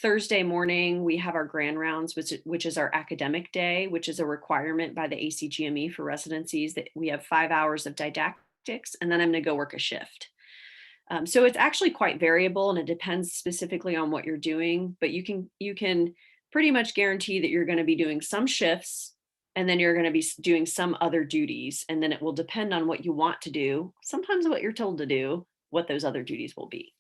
Thursday morning, we have our grand rounds, which is our academic day, which is a requirement by the ACGME for residencies, that we have 5 hours of didactics, and then I'm going to go work a shift. So it's actually quite variable, and it depends specifically on what you're doing, but you can pretty much guarantee that you're going to be doing some shifts, and then you're going to be doing some other duties. And then it will depend on what you want to do, sometimes what you're told to do, what those other duties will be.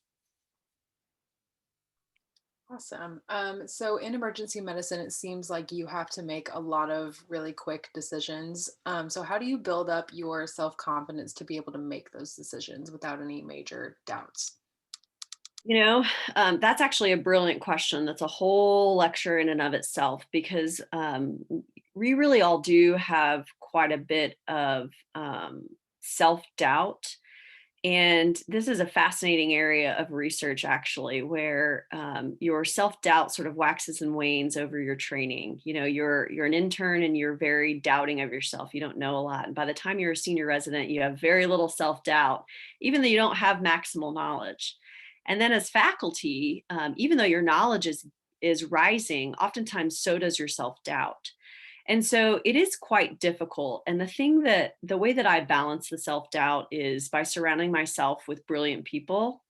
Awesome. So in emergency medicine, it seems like you have to make a lot of really quick decisions. So how do you build up your self-confidence to be able to make those decisions without any major doubts? That's actually a brilliant question. That's a whole lecture in and of itself, because we really all do have quite a bit of self-doubt. And this is a fascinating area of research, actually, where your self-doubt sort of waxes and wanes over your training. You're an intern and you're very doubting of yourself. You don't know a lot. And by the time you're a senior resident, you have very little self-doubt, even though you don't have maximal knowledge. And then as faculty, even though your knowledge is rising, oftentimes so does your self-doubt. And so it is quite difficult. And the way that I balance the self-doubt is by surrounding myself with brilliant people.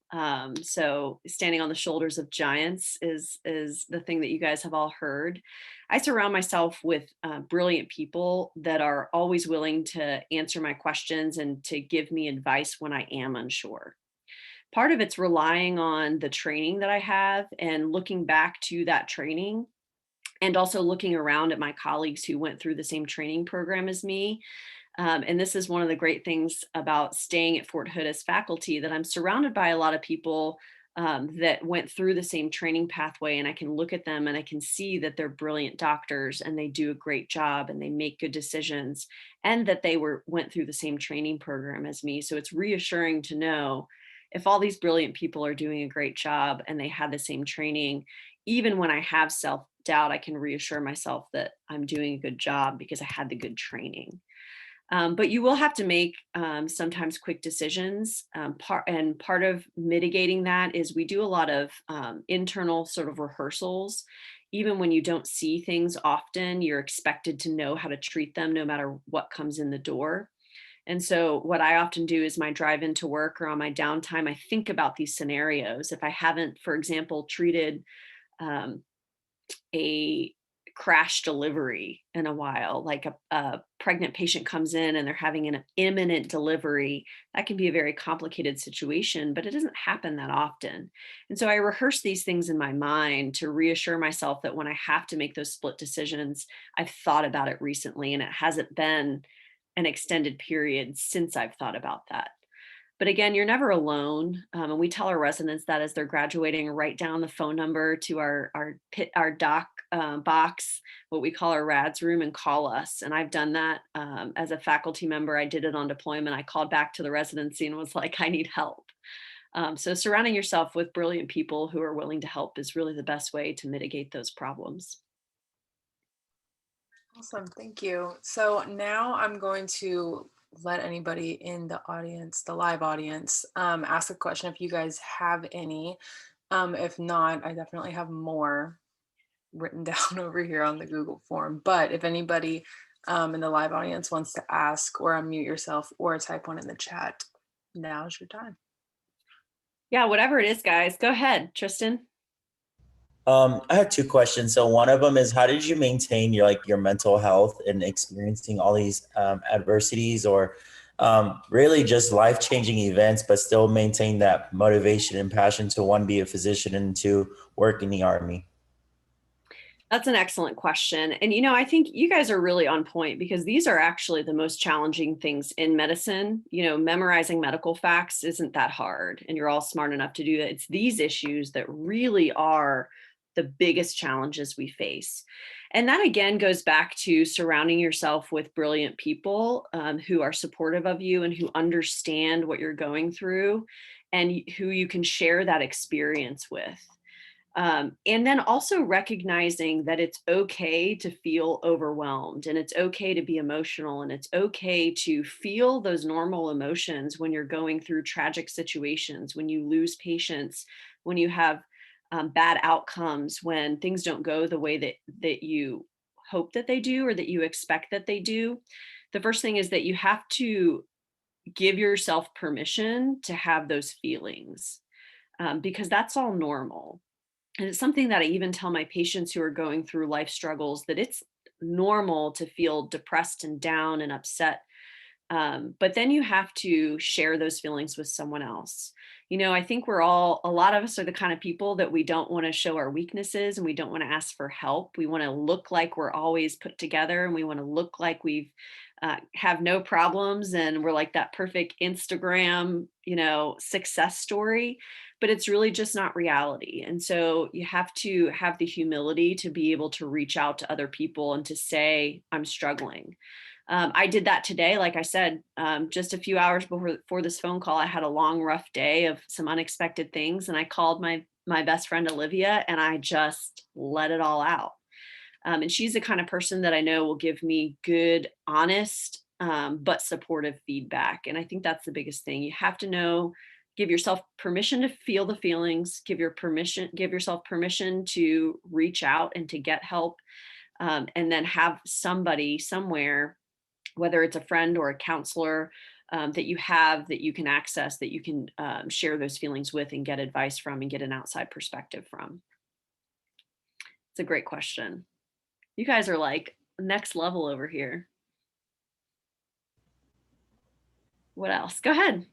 So standing on the shoulders of giants is the thing that you guys have all heard. I surround myself with brilliant people that are always willing to answer my questions and to give me advice when I am unsure. Part of it's relying on the training that I have and looking back to that training, and also looking around at my colleagues who went through the same training program as me. And this is one of the great things about staying at Fort Hood as faculty, that I'm surrounded by a lot of people that went through the same training pathway, and I can look at them and I can see that they're brilliant doctors and they do a great job and they make good decisions, and that they went through the same training program as me. So it's reassuring to know, if all these brilliant people are doing a great job and they had the same training, even when I have self-doubt, I can reassure myself that I'm doing a good job because I had the good training. But you will have to make sometimes quick decisions. Part of mitigating that is we do a lot of internal sort of rehearsals. Even when you don't see things often, you're expected to know how to treat them no matter what comes in the door. And so what I often do is my drive into work or on my downtime, I think about these scenarios. If I haven't, for example, treated a crash delivery in a while, like a pregnant patient comes in and they're having an imminent delivery, that can be a very complicated situation, but it doesn't happen that often. And so I rehearse these things in my mind to reassure myself that when I have to make those split decisions, I've thought about it recently and it hasn't been an extended period since I've thought about that. But again, you're never alone. And we tell our residents that as they're graduating, write down the phone number to our doc box, what we call our RADS room, and call us. And I've done that as a faculty member. I did it on deployment. I called back to the residency and was like, I need help. So surrounding yourself with brilliant people who are willing to help is really the best way to mitigate those problems. Awesome, thank you. So now I'm going to let anybody in the audience, the live audience, ask a question if you guys have any. If not, I definitely have more written down over here on the Google form. But if anybody in the live audience wants to ask or unmute yourself or type one in the chat, now's your time. Yeah, whatever it is, guys, go ahead, Tristan. I have two questions. So one of them is, how did you maintain your mental health and experiencing all these adversities or really just life-changing events, but still maintain that motivation and passion to, one, be a physician, and two, work in the Army? That's an excellent question. And, I think you guys are really on point, because these are actually the most challenging things in medicine. Memorizing medical facts isn't that hard, and you're all smart enough to do that. It's these issues that really are the biggest challenges we face. And that again goes back to surrounding yourself with brilliant people who are supportive of you and who understand what you're going through and who you can share that experience with. And then also recognizing that it's okay to feel overwhelmed, and it's okay to be emotional, and it's okay to feel those normal emotions when you're going through tragic situations, when you lose patients, when you have bad outcomes, when things don't go the way that you hope that they do or that you expect that they do. The first thing is that you have to give yourself permission to have those feelings, because that's all normal. And it's something that I even tell my patients who are going through life struggles, that it's normal to feel depressed and down and upset. But then you have to share those feelings with someone else. I think a lot of us are the kind of people that we don't want to show our weaknesses, and we don't want to ask for help. We want to look like we're always put together, and we want to look like we've have no problems, and we're like that perfect Instagram, success story. But it's really just not reality. And so you have to have the humility to be able to reach out to other people and to say, I'm struggling. I did that today. Like I said, just a few hours before this phone call, I had a long, rough day of some unexpected things. And I called my best friend, Olivia, and I just let it all out. And she's the kind of person that I know will give me good, honest, but supportive feedback. And I think that's the biggest thing. You have to give yourself permission to feel the feelings, give yourself permission to reach out and to get help. And then have somebody somewhere, whether it's a friend or a counselor, that you can access, that you can share those feelings with and get advice from and get an outside perspective from. It's a great question. You guys are like next level over here. What else? Go ahead.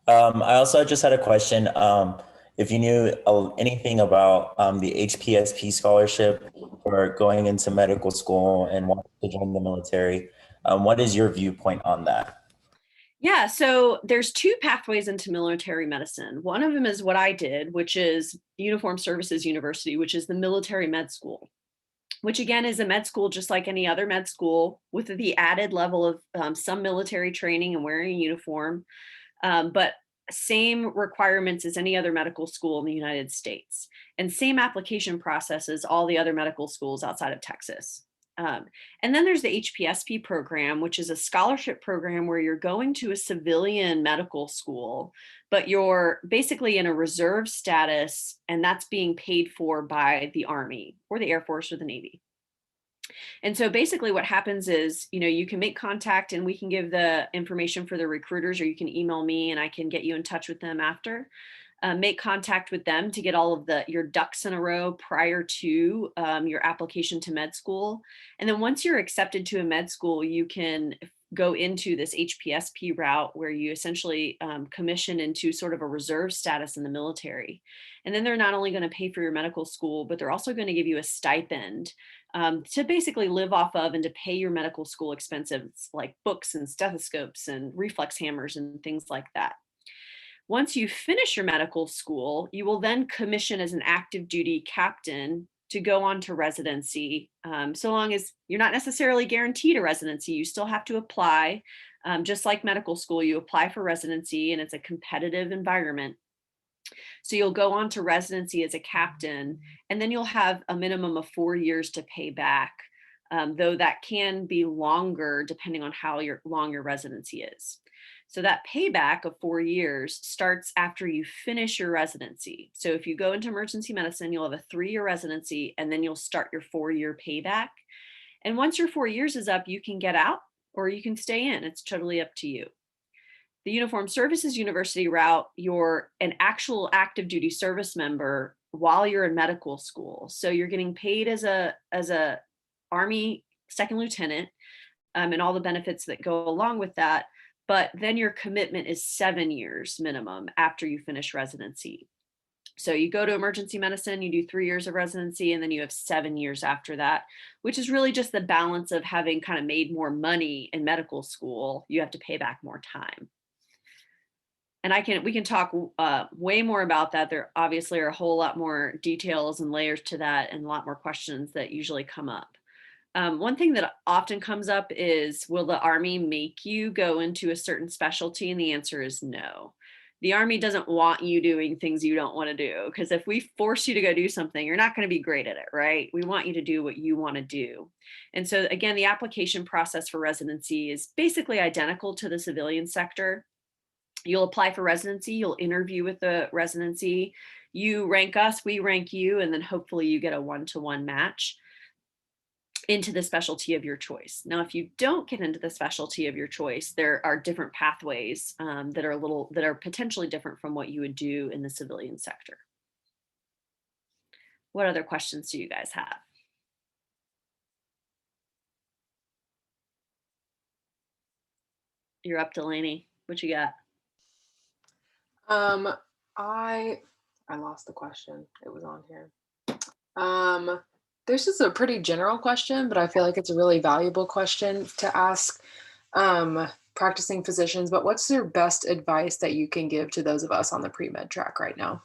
I also just had a question. If you knew anything about the HPSP scholarship for going into medical school and wanting to join the military, what is your viewpoint on that? Yeah, so there's two pathways into military medicine. One of them is what I did, which is Uniformed Services University, which is the military med school, which again is a med school just like any other med school, with the added level of some military training and wearing a uniform, but same requirements as any other medical school in the United States, and same application process as all the other medical schools outside of Texas. And then there's the HPSP program, which is a scholarship program where you're going to a civilian medical school, but you're basically in a reserve status, and that's being paid for by the Army or the Air Force or the Navy. And so basically what happens is, you can make contact and we can give the information for the recruiters, or you can email me and I can get you in touch with them after. Make contact with them to get all of your ducks in a row prior to your application to med school. And then once you're accepted to a med school, you can go into this HPSP route where you essentially commission into sort of a reserve status in the military. And then they're not only going to pay for your medical school, but they're also going to give you a stipend to basically live off of and to pay your medical school expenses like books and stethoscopes and reflex hammers and things like that. Once you finish your medical school, you will then commission as an active duty captain to go on to residency. So long as you're not necessarily guaranteed a residency, you still have to apply. Just like medical school, you apply for residency and it's a competitive environment. So you'll go on to residency as a captain, and then you'll have a minimum of 4 years to pay back, though that can be longer depending on how long your residency is. So that payback of 4 years starts after you finish your residency. So if you go into emergency medicine, you'll have a 3-year residency, and then you'll start your 4-year payback. And once your 4 years is up, you can get out or you can stay in. It's totally up to you. The Uniformed Services University route, you're an actual active duty service member while you're in medical school. So you're getting paid as a Army second lieutenant and all the benefits that go along with that. But then your commitment is 7 years minimum after you finish residency. So you go to emergency medicine, you do 3 years of residency, and then you have 7 years after that, which is really just the balance of having kind of made more money in medical school. You have to pay back more time. And we can talk way more about that. There obviously are a whole lot more details and layers to that and a lot more questions that usually come up. One thing that often comes up is, will the Army make you go into a certain specialty? And the answer is no. The Army doesn't want you doing things you don't want to do, because if we force you to go do something, you're not going to be great at it, right? We want you to do what you want to do. And so again, the application process for residency is basically identical to the civilian sector. You'll apply for residency, you'll interview with the residency, you rank us, we rank you, and then hopefully you get a 1-to-1 match into the specialty of your choice. Now, if you don't get into the specialty of your choice, there are different pathways that are potentially different from what you would do in the civilian sector. What other questions do you guys have? You're up, Delaney. What you got? I lost the question. It was on here. This is a pretty general question, but I feel like it's a really valuable question to ask practicing physicians. But what's your best advice that you can give to those of us on the pre-med track right now?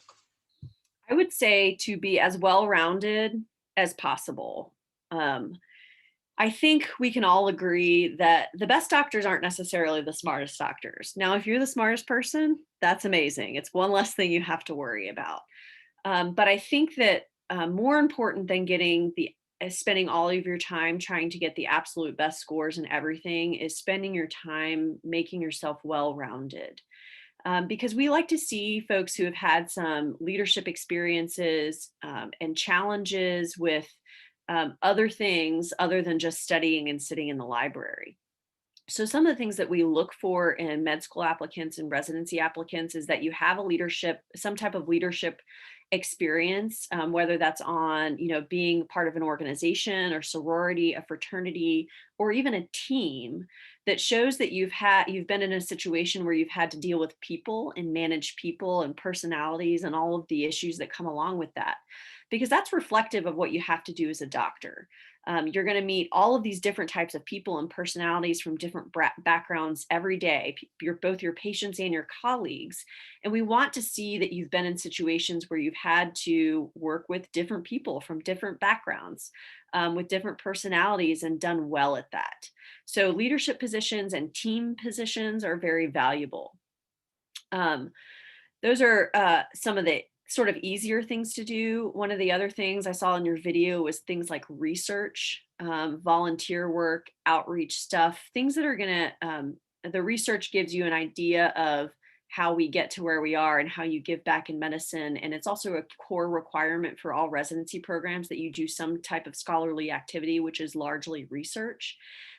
I would say to be as well-rounded as possible. I think we can all agree that the best doctors aren't necessarily the smartest doctors. Now, if you're the smartest person, that's amazing. It's one less thing you have to worry about. But I think that more important than spending all of your time trying to get the absolute best scores in everything is spending your time making yourself well-rounded. Because we like to see folks who have had some leadership experiences and challenges with other things other than just studying and sitting in the library. So some of the things that we look for in med school applicants and residency applicants is that you have some type of leadership experience, whether that's on, being part of an organization or sorority, a fraternity, or even a team that shows that you've been in a situation where you've had to deal with people and manage people and personalities and all of the issues that come along with that. Because that's reflective of what you have to do as a doctor. You're going to meet all of these different types of people and personalities from different backgrounds every day, both your patients and your colleagues. And we want to see that you've been in situations where you've had to work with different people from different backgrounds, with different personalities, and done well at that. So leadership positions and team positions are very valuable. Those are some of the sort of easier things to do. One of the other things I saw in your video was things like research, volunteer work, outreach stuff, things that are the research gives you an idea of how we get to where we are and how you give back in medicine. And it's also a core requirement for all residency programs that you do some type of scholarly activity, which is largely research.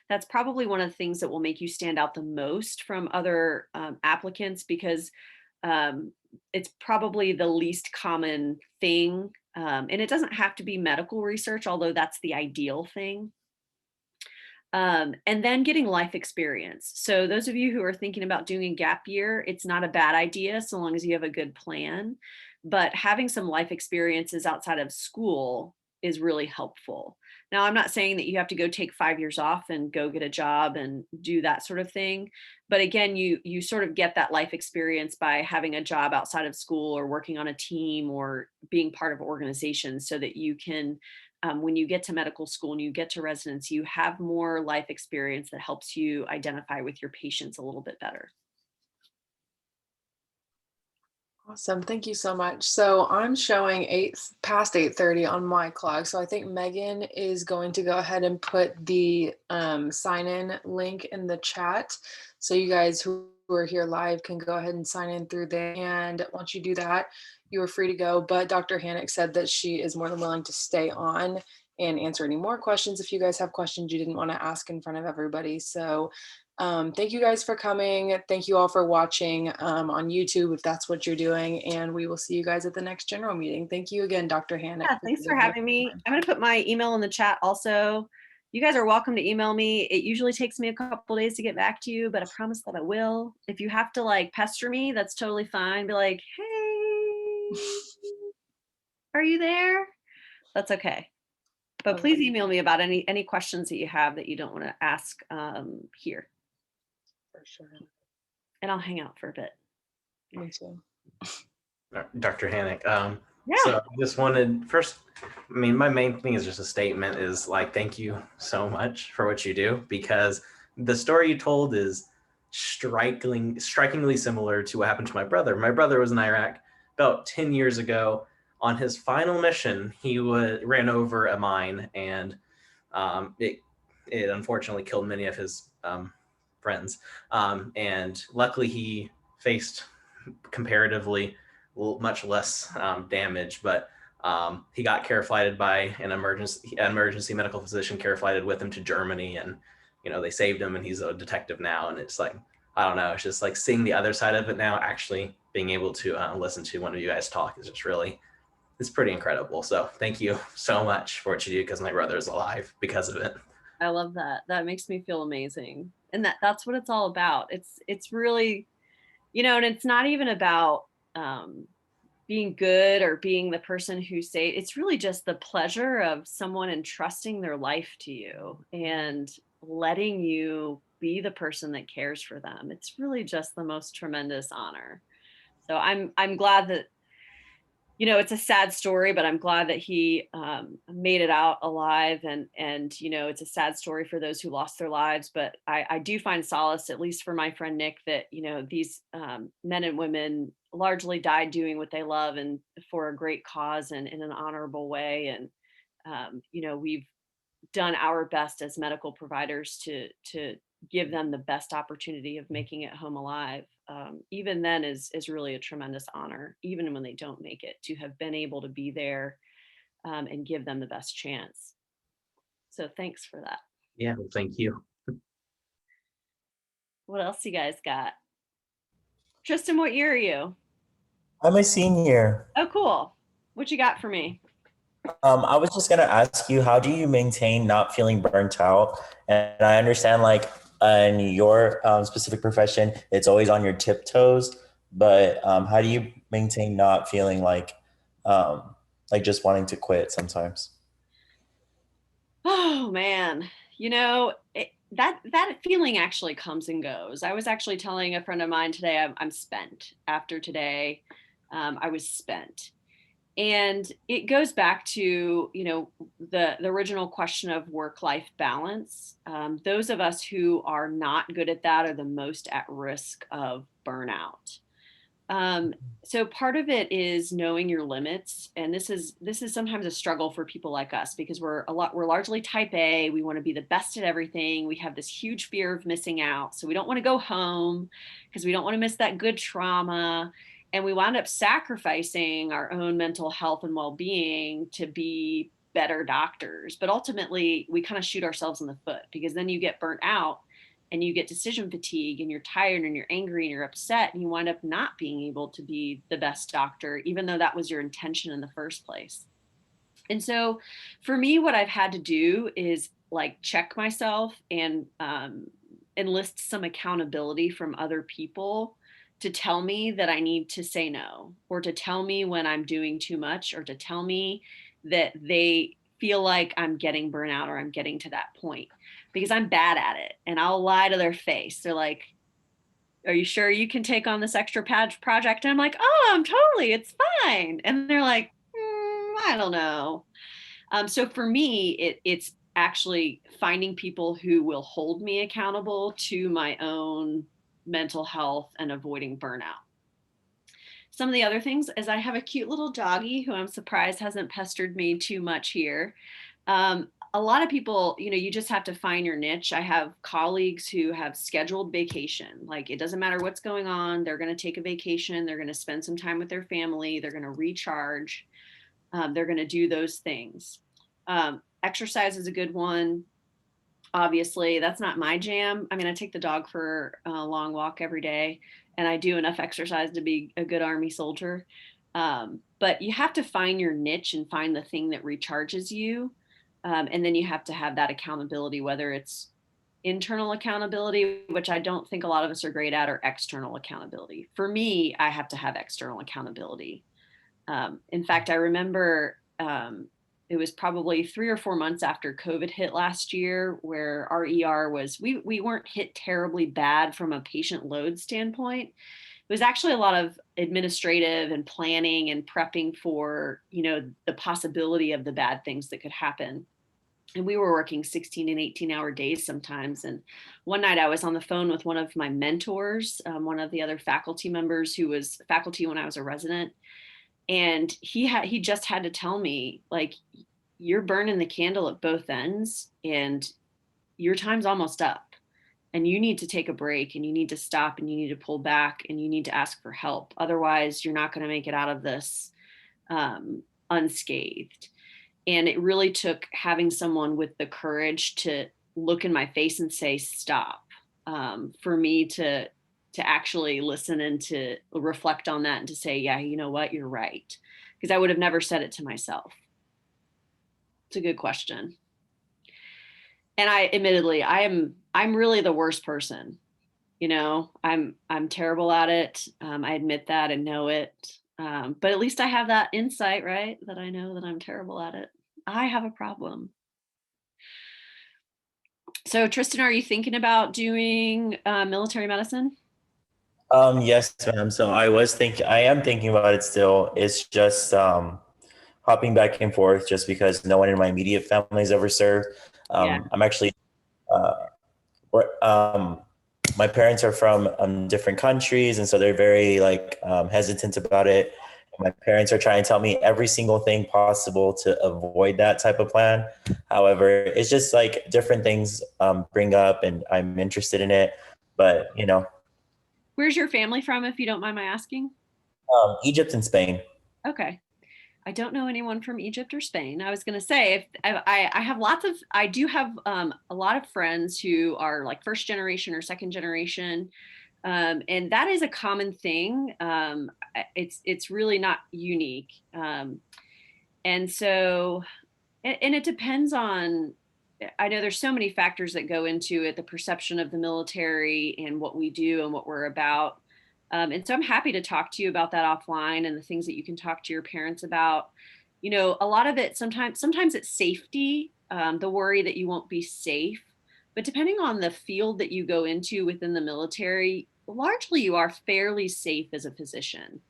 That's probably one of the things that will make you stand out the most from other applicants, because it's probably the least common thing. And it doesn't have to be medical research, although that's the ideal thing. And then getting life experience. So those of you who are thinking about doing a gap year, it's not a bad idea so long as you have a good plan. But having some life experiences outside of school is really helpful. Now, I'm not saying that you have to go take 5 years off and go get a job and do that sort of thing. But again, you sort of get that life experience by having a job outside of school or working on a team or being part of organizations so that you can when you get to medical school and you get to residency, you have more life experience that helps you identify with your patients a little bit better. Awesome. Thank you so much. So I'm showing past 8:30 on my clock. So I think Megan is going to go ahead and put the sign in link in the chat. So you guys who are here live can go ahead and sign in through there. And once you do that, you are free to go. But Dr. Hannick said that she is more than willing to stay on and answer any more questions if you guys have questions you didn't want to ask in front of everybody. So thank you guys for coming. Thank you all for watching on YouTube if that's what you're doing. And we will see you guys at the next general meeting. Thank you again, Dr. Hannick. Yeah, thanks for having me. I'm going to put my email in the chat also. You guys are welcome to email me. It usually takes me a couple days to get back to you, but I promise that I will. If you have to like pester me, that's totally fine. Be like, hey, are you there? That's okay. But please email me about any questions that you have that you don't want to ask here. For sure. And I'll hang out for a bit. Me too. Dr. Hannick. Yeah. So I just wanted first, I mean, my main thing is just a statement is like, thank you so much for what you do, because the story you told is strikingly similar to what happened to my brother. My brother was in Iraq about 10 years ago. On his final mission, he ran over a mine, and it unfortunately killed many of his friends. And luckily, he faced comparatively much less damage, but he got care flighted by an emergency medical physician, care flighted with him to Germany, and they saved him, and he's a detective now. And it's like, I don't know, it's just like seeing the other side of it now, actually being able to listen to one of you guys talk is just really, it's pretty incredible. So thank you so much for what you do, because my brother is alive because of it. I love that. That makes me feel amazing. And that's what it's all about. It's really, and it's not even about being good or being the person who it's really just the pleasure of someone entrusting their life to you and letting you be the person that cares for them. It's really just the most tremendous honor. So I'm glad that, it's a sad story, but I'm glad that he made it out alive. And it's a sad story for those who lost their lives. But I do find solace, at least for my friend Nick, that, these men and women largely died doing what they love and for a great cause and in an honorable way. And, we've done our best as medical providers to give them the best opportunity of making it home alive. Even then is really a tremendous honor, even when they don't make it, to have been able to be there and give them the best chance. So thanks for that. Yeah, well, thank you. What else you guys got? Tristan, what year are you? I'm a senior. Oh, cool. What you got for me? I was just gonna ask you, how do you maintain not feeling burnt out? And I understand, like, in your specific profession, it's always on your tiptoes. But how do you maintain not feeling like just wanting to quit sometimes? Oh man, that feeling actually comes and goes. I was actually telling a friend of mine today, I'm spent. After today, I was spent. And it goes back to, the original question of work-life balance. Those of us who are not good at that are the most at risk of burnout. So part of it is knowing your limits. And this is sometimes a struggle for people like us, because we're largely type A. We want to be the best at everything. We have this huge fear of missing out. So we don't want to go home because we don't want to miss that good trauma. And we wind up sacrificing our own mental health and well-being to be better doctors. But ultimately, we kind of shoot ourselves in the foot, because then you get burnt out and you get decision fatigue and you're tired and you're angry and you're upset, and you wind up not being able to be the best doctor, even though that was your intention in the first place. And so for me, what I've had to do is like check myself and enlist some accountability from other people to tell me that I need to say no, or to tell me when I'm doing too much, or to tell me that they feel like I'm getting burnout or I'm getting to that point, because I'm bad at it. And I'll lie to their face. They're like, are you sure you can take on this extra project? And I'm like, oh, I'm totally, it's fine. And they're like, I don't know. So for me, it's actually finding people who will hold me accountable to my own mental health and avoiding burnout. Some of the other things is I have a cute little doggy who I'm surprised hasn't pestered me too much here. A lot of people, you just have to find your niche. I have colleagues who have scheduled vacation. Like, it doesn't matter what's going on. They're going to take a vacation. They're going to spend some time with their family. They're going to recharge. They're going to do those things. Exercise is a good one. Obviously, that's not my jam. I mean, I take the dog for a long walk every day, and I do enough exercise to be a good Army soldier. But you have to find your niche and find the thing that recharges you. And then you have to have that accountability, whether it's internal accountability, which I don't think a lot of us are great at, or external accountability. For me, I have to have external accountability. In fact, I remember it was probably 3 or 4 months after COVID hit last year, where our ER was, we weren't hit terribly bad from a patient load standpoint. It was actually a lot of administrative and planning and prepping for, the possibility of the bad things that could happen. And we were working 16 and 18-hour days sometimes. And one night I was on the phone with one of my mentors, one of the other faculty members who was faculty when I was a resident. And he just had to tell me, like, you're burning the candle at both ends and your time's almost up. And you need to take a break, and you need to stop, and you need to pull back, and you need to ask for help. Otherwise, you're not going to make it out of this unscathed. And it really took having someone with the courage to look in my face and say, stop, for me to actually listen and to reflect on that and to say, yeah, you know what, you're right. Because I would have never said it to myself. It's a good question. And I'm really the worst person. I'm terrible at it. I admit that and know it. But at least I have that insight, right? That I know that I'm terrible at it. I have a problem. So Tristan, are you thinking about doing military medicine? Yes, ma'am. So I am thinking about it still. It's just hopping back and forth just because no one in my immediate family is ever served. Yeah. I'm actually, my parents are from different countries, and so they're very hesitant about it. My parents are trying to tell me every single thing possible to avoid that type of plan. However, it's just like different things bring up, and I'm interested in it. But Where's your family from, if you don't mind my asking? Egypt and Spain. Okay. I don't know anyone from Egypt or Spain. I was going to say, if I do have a lot of friends who are like first generation or second generation. And that is a common thing. It's really not unique. And so, and it depends on, I know there's so many factors that go into it, the perception of the military and what we do and what we're about. And so I'm happy to talk to you about that offline and the things that you can talk to your parents about. A lot of it, sometimes it's safety, the worry that you won't be safe. But depending on the field that you go into within the military, largely you are fairly safe as a physician.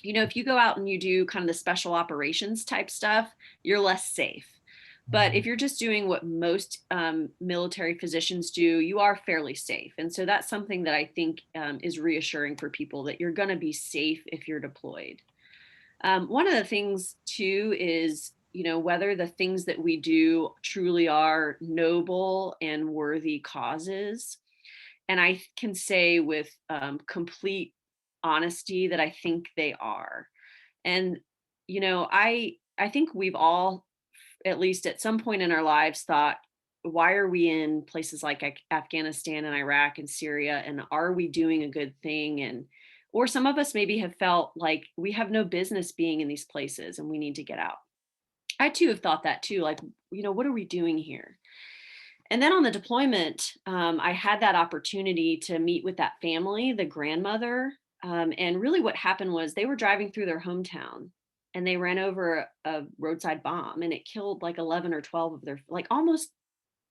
If you go out and you do kind of the special operations type stuff, you're less safe. But if you're just doing what most military physicians do, you are fairly safe. And so that's something that I think is reassuring for people, that you're going to be safe if you're deployed. One of the things too is, whether the things that we do truly are noble and worthy causes. And I can say with complete honesty that I think they are. And, I think we've all, at least at some point in our lives, thought, why are we in places like Afghanistan and Iraq and Syria? And are we doing a good thing? Or some of us maybe have felt like we have no business being in these places and we need to get out. I too have thought that too, like, what are we doing here? And then on the deployment, I had that opportunity to meet with that family, the grandmother. And really what happened was they were driving through their hometown and they ran over a roadside bomb and it killed like 11 or 12 of their, like almost,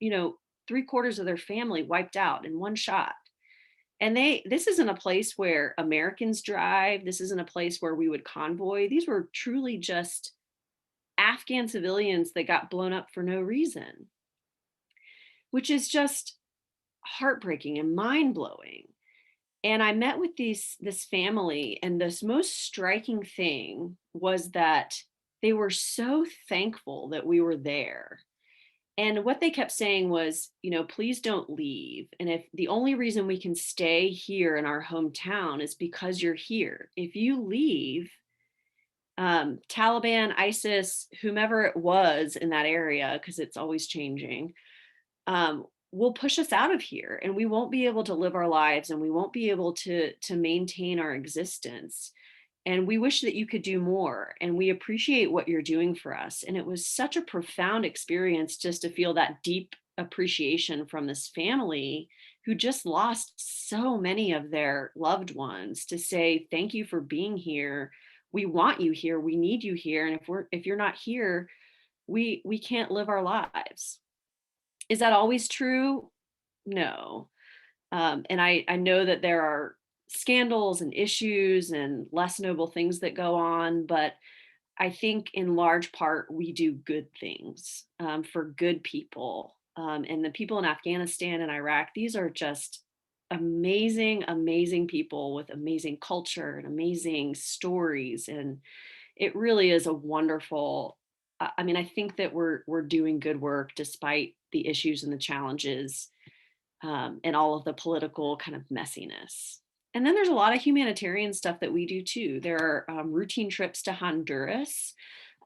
3/4 of their family wiped out in one shot. And this isn't a place where Americans drive. This isn't a place where we would convoy. These were truly just Afghan civilians that got blown up for no reason, which is just heartbreaking and mind blowing. And I met with this family, and this most striking thing was that they were so thankful that we were there. And what they kept saying was, please don't leave. And if the only reason we can stay here in our hometown is because you're here, if you leave, Taliban, ISIS, whomever it was in that area, because it's always changing, will push us out of here and we won't be able to live our lives and we won't be able to maintain our existence. And we wish that you could do more. And we appreciate what you're doing for us. And it was such a profound experience just to feel that deep appreciation from this family who just lost so many of their loved ones, to say, thank you for being here. We want you here. We need you here. And if you're not here, we can't live our lives. Is that always true? No. And I know that there are scandals and issues and less noble things that go on, but I think in large part we do good things for good people. And the people in Afghanistan and Iraq, these are just amazing, amazing people with amazing culture and amazing stories. And it really is a wonderful, I think that we're doing good work despite the issues and the challenges and all of the political kind of messiness. And then there's a lot of humanitarian stuff that we do too. There are routine trips to Honduras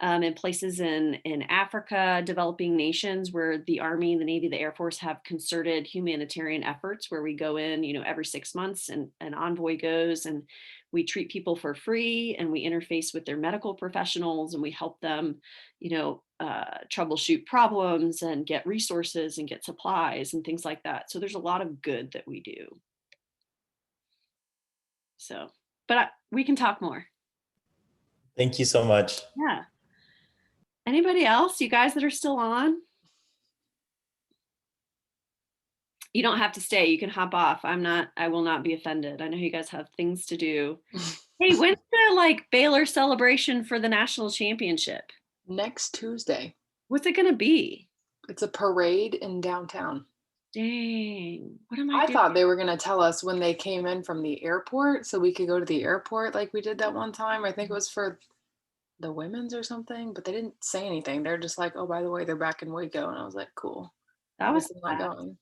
and places in Africa, developing nations, where the Army, the Navy, the Air Force have concerted humanitarian efforts where we go in, every 6 months, and an envoy goes and we treat people for free and we interface with their medical professionals and we help them, troubleshoot problems and get resources and get supplies and things like that. So there's a lot of good that we do. So, but we can talk more. Thank you so much. Yeah. Anybody else? You guys that are still on? You don't have to stay. You can hop off. I will not be offended. I know you guys have things to do. Hey, when's the Baylor celebration for the national championship? Next Tuesday. What's it going to be? It's a parade in downtown. Dang. What am I doing? thought they were going to tell us when they came in from the airport so we could go to the airport like we did that one time. I think it was for the women's or something, but they didn't say anything. They're just like, oh, by the way, they're back in Waco. And I was like, cool. That was not going.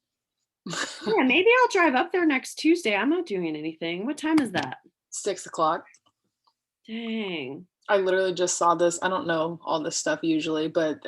Yeah, maybe I'll drive up there next Tuesday. I'm not doing anything. What time is that? 6 o'clock. Dang. I literally just saw this. I don't know all this stuff usually, but